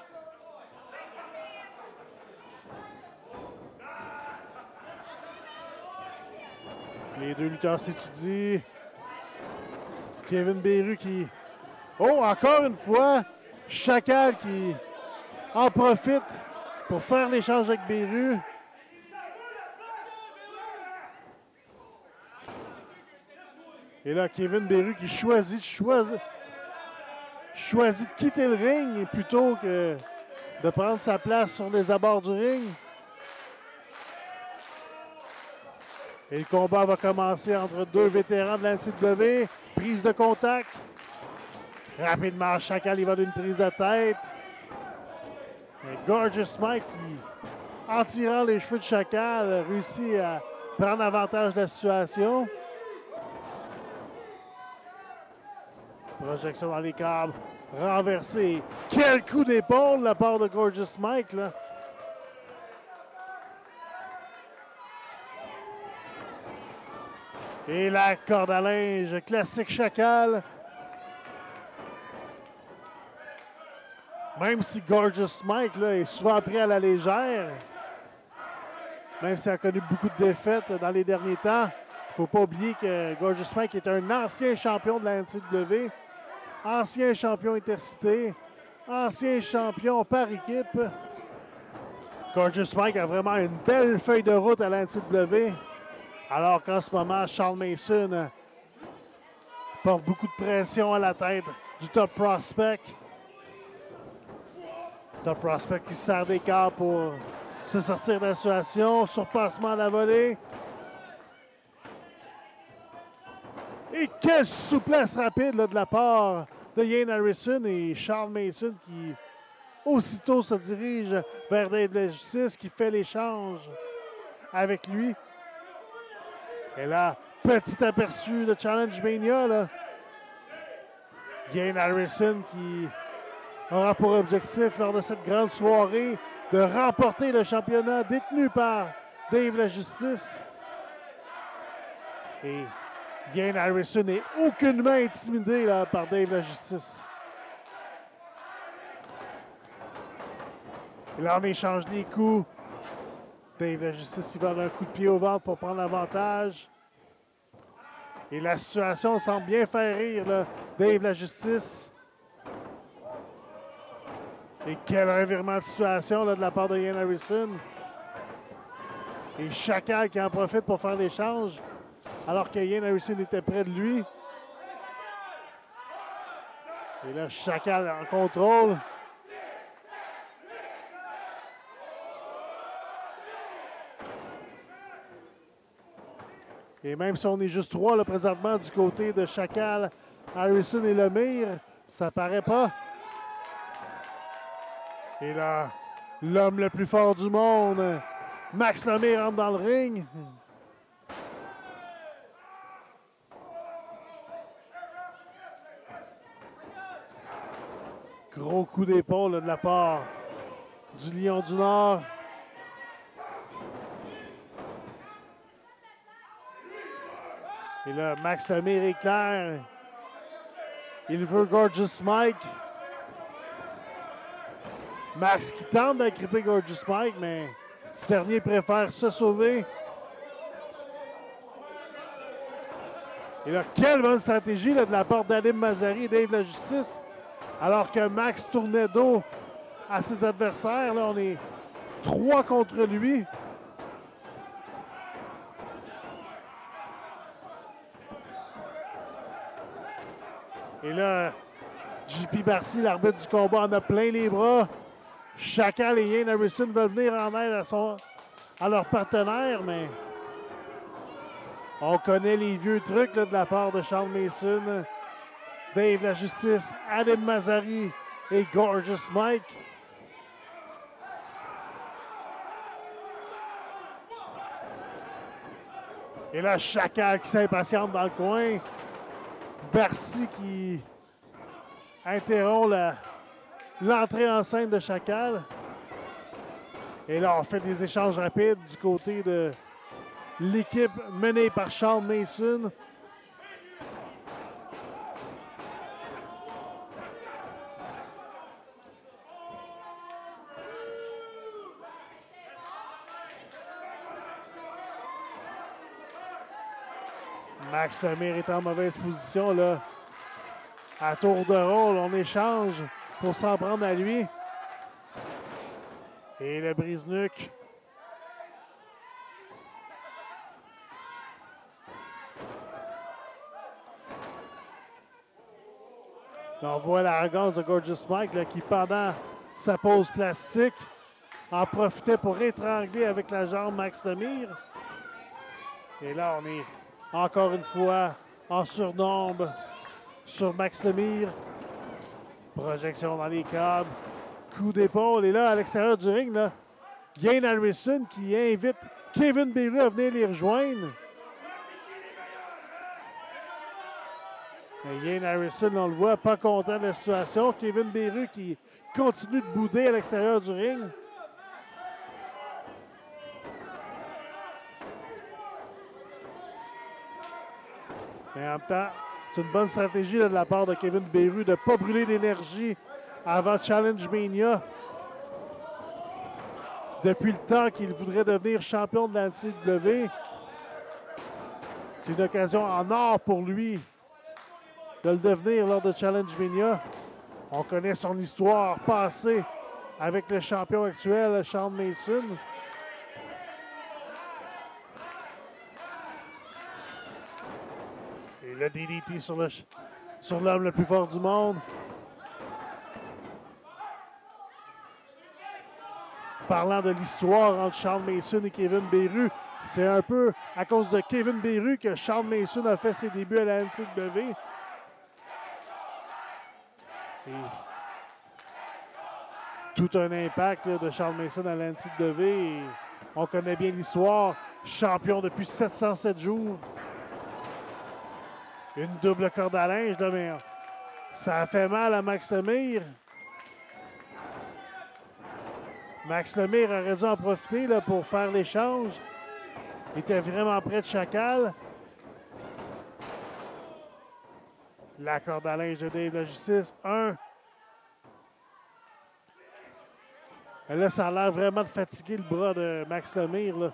Les deux lutteurs s'étudient. Kevin Beru qui... Oh, encore une fois, Chacal qui en profite pour faire l'échange avec Beru. Et là, Kevin Beru qui choisit de quitter le ring plutôt que de prendre sa place sur les abords du ring. Et le combat va commencer entre deux vétérans de la NCW. Prise de contact. Rapidement, Chacal il va d'une prise de tête. Et Gorgeous Mike, qui, en tirant les cheveux de Chacal, réussit à prendre avantage de la situation. Projection dans les câbles. Renversé. Quel coup d'épaule de la part de Gorgeous Mike, là. Et la corde à linge, classique Chacal. Même si Gorgeous Mike là, est souvent pris à la légère, même s'il a connu beaucoup de défaites dans les derniers temps, il ne faut pas oublier que Gorgeous Mike est un ancien champion de la NCW, ancien champion intercité, ancien champion par équipe. Gorgeous Mike a vraiment une belle feuille de route à la NCW. Alors qu'en ce moment, Charles Mason porte beaucoup de pression à la tête du Top Prospect. Top Prospect qui se sert des câbles pour se sortir de la situation. Surpassement à la volée. Et quelle souplesse rapide là, de la part de Ian Harrison et Charles Mason qui aussitôt se dirige vers Dave la Justice qui fait l'échange avec lui. Et là, petit aperçu de Challenge Mania. Là. Ian Harrison qui aura pour objectif lors de cette grande soirée de remporter le championnat détenu par Dave la Justice. Et Ian Harrison n'est aucunement intimidé là, par Dave la Justice. Et là, on échange les coups. Dave la Justice, il va donner un coup de pied au ventre pour prendre l'avantage. Et la situation semble bien faire rire là, Dave la Justice. Et quel revirement de situation là, de la part de Ian Harrison. Et Chacal qui en profite pour faire l'échange alors que Ian Harrison était près de lui. Et là, Chacal en contrôle. Et même si on est juste trois là, présentement du côté de Chacal, Harrison et Lemire, ça paraît pas. Et là, l'homme le plus fort du monde, Max Lemire rentre dans le ring. Gros coup d'épaule là, de la part du Lion du Nord. Et là, Max Lemire est clair. Il veut Gorgeous Mike. Max qui tente d'agripper Gorgeous Mike, mais ce dernier préfère se sauver. Et là, quelle bonne stratégie là, de la part d'Alim Mazari et Dave la Justice. Alors que Max tournait dos à ses adversaires. Là, on est 3 contre lui. Et là, JP Barcy, l'arbitre du combat, en a plein les bras. Chacal et Ian Harrison veulent venir en aide à leur partenaire, mais on connaît les vieux trucs là, de la part de Charles Mason, Dave la Justice, Adam Mazari et Gorgeous Mike. Et là, Chacal qui s'impatiente dans le coin. Barcy qui interrompt l'entrée en scène de Chacal. Et là, on fait des échanges rapides du côté de l'équipe menée par Charles Mason. Max Lemire est en mauvaise position là. À tour de rôle, on échange pour s'en prendre à lui. Et le brise-nuque. On voit l'arrogance de Gorgeous Mike là, qui, pendant sa pause plastique, en profitait pour étrangler avec la jambe Max Lemire. Et là, on est encore une fois en surnombre sur Max Lemire. Projection dans les câbles. Coup d'épaule. Et là, à l'extérieur du ring, là, Ian Harrison qui invite Kevin Beru à venir les rejoindre. Et Ian Harrison, on le voit, pas content de la situation. Kevin Beru qui continue de bouder à l'extérieur du ring. Mais en même temps, c'est une bonne stratégie là, de la part de Kevin Beru de ne pas brûler d'énergie avant Challenge Mania. Depuis le temps qu'il voudrait devenir champion de la NCW. C'est une occasion en or pour lui de le devenir lors de Challenge Mania. On connaît son histoire passée avec le champion actuel, Sean Mason. Et le DDT sur l'homme le plus fort du monde. Parlant de l'histoire entre Sean Mason et Kevin Beru, c'est un peu à cause de Kevin Beru que Sean Mason a fait ses débuts à la NCW. Et tout un impact là, de Sean Mason à la NCW. Et on connaît bien l'histoire. Champion depuis 707 jours. Une double corde à linge, là, mais ça a fait mal à Max Lemire. Max Lemire aurait dû en profiter là, pour faire l'échange. Il était vraiment près de Chacal. La corde à linge de Dave la Justice. 1. Et là, ça a l'air vraiment de fatiguer le bras de Max Lemire. Là.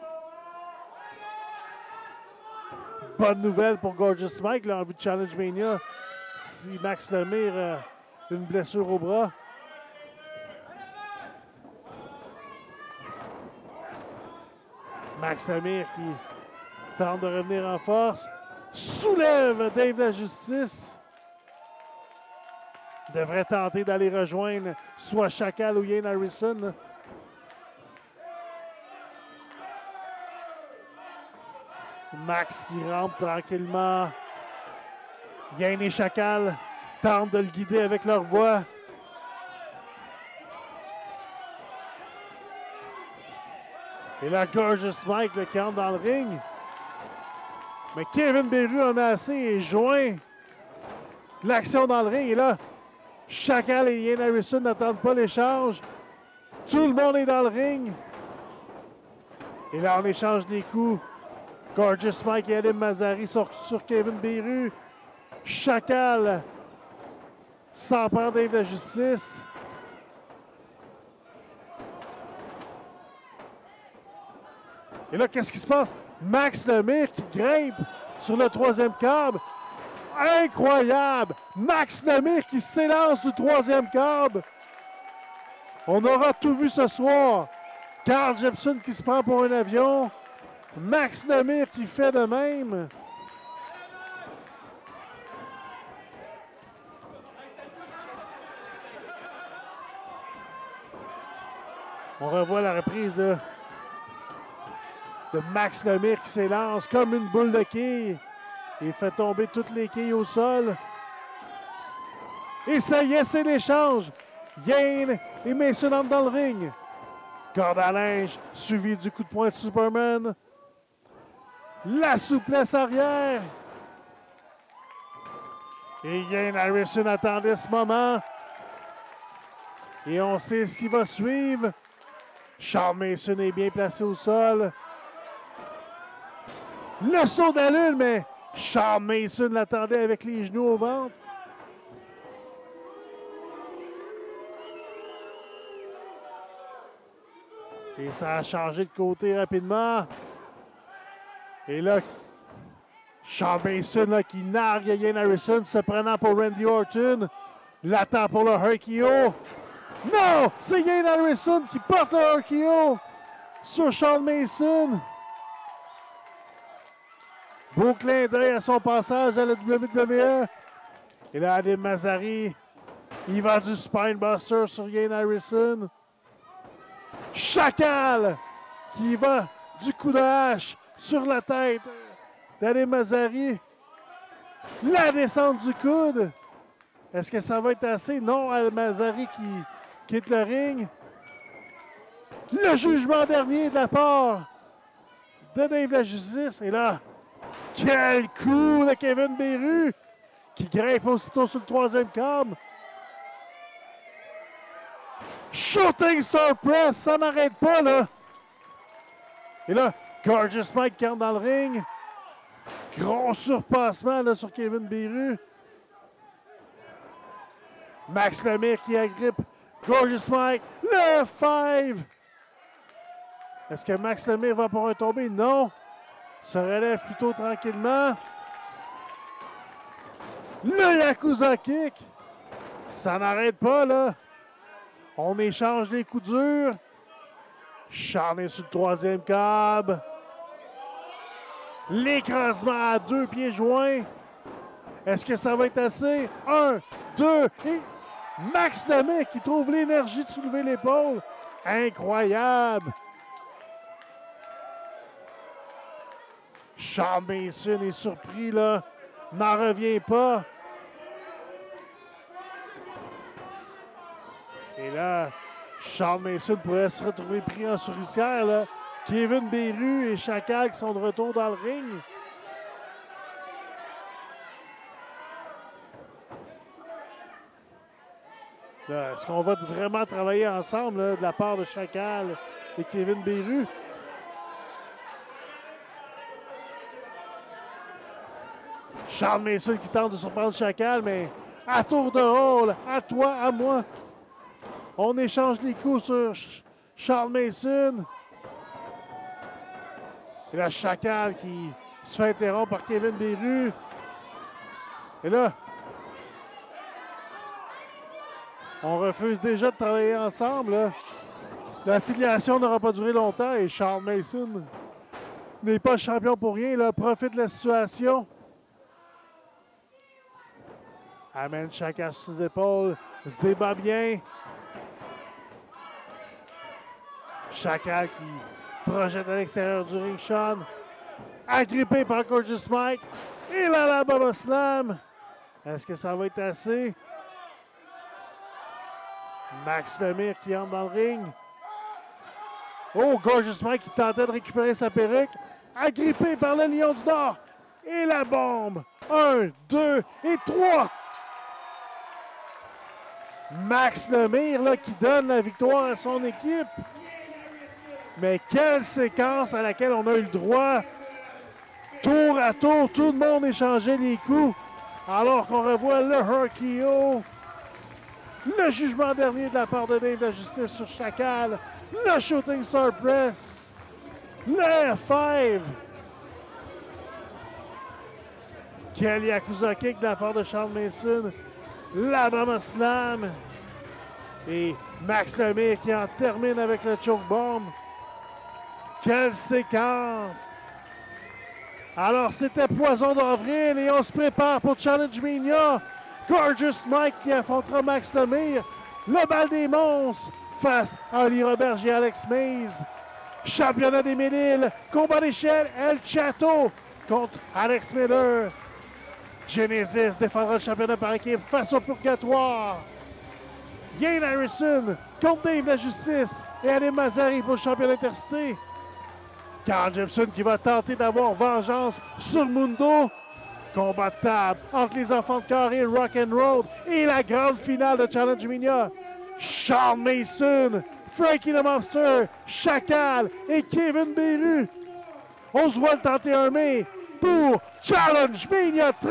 Bonne nouvelle pour Gorgeous Mike là, en vue de Challenge Mania. Si Max Lemire a une blessure au bras. Max Lemire qui tente de revenir en force. Soulève Dave la Justice. Devrait tenter d'aller rejoindre soit Chacal ou Ian Harrison. Max qui rampe tranquillement. Ian et Chacal tentent de le guider avec leur voix. Et là, Gorgeous Mike là, qui entre dans le ring. Mais Kevin Beru en a assez et joint l'action dans le ring. Et là, Chacal et Ian Harrison n'attendent pas l'échange. Tout le monde est dans le ring. Et là, on échange des coups. Gorgeous Mike et Alim Mazari sur Kevin Beru. Chacal s'empare Dave la Justice. Et là, qu'est-ce qui se passe? Max Lemire qui grimpe sur le troisième câble. Incroyable! Max Lemire qui s'élance du troisième câble. On aura tout vu ce soir. Carl Jepson qui se prend pour un avion. Max Lemire qui fait de même. On revoit la reprise de Max Lemire qui s'élance comme une boule de quilles. Il fait tomber toutes les quilles au sol. Et ça y est, c'est l'échange. Ian et Mason entrent dans le ring. Corde à linge, suivi du coup de poing de Superman. La souplesse arrière. Et Ian Harrison attendait ce moment. Et on sait ce qui va suivre. Sean Mason est bien placé au sol. Le saut de la lune, mais Sean Mason l'attendait avec les genoux au ventre. Et ça a changé de côté rapidement. Et là, Sean Mason là, qui nargue Ian Harrison, se prenant pour Randy Orton. L'attend pour le RKO. Non! C'est Ian Harrison qui porte le RKO sur Sean Mason. Beau clin d'œil à son passage à la WWE. Et là, Ade Mazari, il va du Spinebuster sur Ian Harrison. Chacal qui va du coup de hache sur la tête d'Ade Mazari. La descente du coude. Est-ce que ça va être assez? Non, Ade Mazari qui quitte le ring. Le jugement dernier de la part de Dave la Justice. Et là, quel coup de Kevin Beru qui grimpe aussitôt sur le troisième câble. Shooting Star Press, ça n'arrête pas là. Et là, Gorgeous Mike qui entre dans le ring. Gros surpassement là, sur Kevin Beru. Max Lemire qui agrippe Gorgeous Mike. Le 5. Est-ce que Max Lemire va pour un tombé? Non. Se relève plutôt tranquillement. Le Yakuza Kick. Ça n'arrête pas, là. On échange des coups durs. Sean est sur le troisième câble. L'écrasement à 2 pieds joints. Est-ce que ça va être assez? 1, 2, et Max Lemire qui trouve l'énergie de soulever l'épaule. Incroyable. Sean Mason est surpris, là. N'en revient pas. Et là, Sean Mason pourrait se retrouver pris en souricière, là. Kevin Beru et Chacal qui sont de retour dans le ring. Est-ce qu'on va vraiment travailler ensemble là, de la part de Chacal et Kevin Beru? Sean Mason qui tente de surprendre Chacal, mais à tour de rôle, à toi, à moi. On échange les coups sur Sean Mason. Et là, Chacal qui se fait interrompre par Kevin Beru. Et là, on refuse déjà de travailler ensemble. Là. L'affiliation n'aura pas duré longtemps et Sean Mason n'est pas champion pour rien. Là, profite de la situation. Amène Chacal sur ses épaules. Se débat bien. Chacal qui projette à l'extérieur du ring. Sean agrippé par Gorgeous Mike. Et là, la Baba Slam. Est-ce que ça va être assez? Max Lemire qui entre dans le ring. Oh, Gorgeous Mike qui tentait de récupérer sa perruque. Agrippé par le Lion du Nord. Et la bombe. 1, 2 et 3. Max Lemire là, qui donne la victoire à son équipe. Mais quelle séquence à laquelle on a eu le droit. Tour à tour, tout le monde échangeait les coups. Alors qu'on revoit le RKO. Le jugement dernier de la part de Dave la Justice sur Chacal. Le Shooting Star Press. Le F5. Quel Yakuza Kick de la part de Sean Mason. La Mama Slam. Et Max Lemire qui en termine avec le choke bomb. Quelle séquence! Alors, c'était Poison d'avril et on se prépare pour Challenge Mania. Gorgeous Mike qui affrontera Max Lemire. Le bal des monstres face à Oli Roberge et Alex Mays. Championnat des Mille, combat d'échelle, El Chato contre Alex Miller. Genesis défendra le championnat par équipe face au Purgatoire. Ian Harrison contre Dave la Justice et Ade Mazari pour le championnat intercité. Carl Jepson qui va tenter d'avoir vengeance sur Mundo. Combat de table entre les enfants de cœur et Rock'n'Roll. Et la grande finale de Challenge Mania. Sean Mason, Frankie the Monster, Chacal et Kevin Beru. On se voit le 31 mai pour Challenge Mania 30.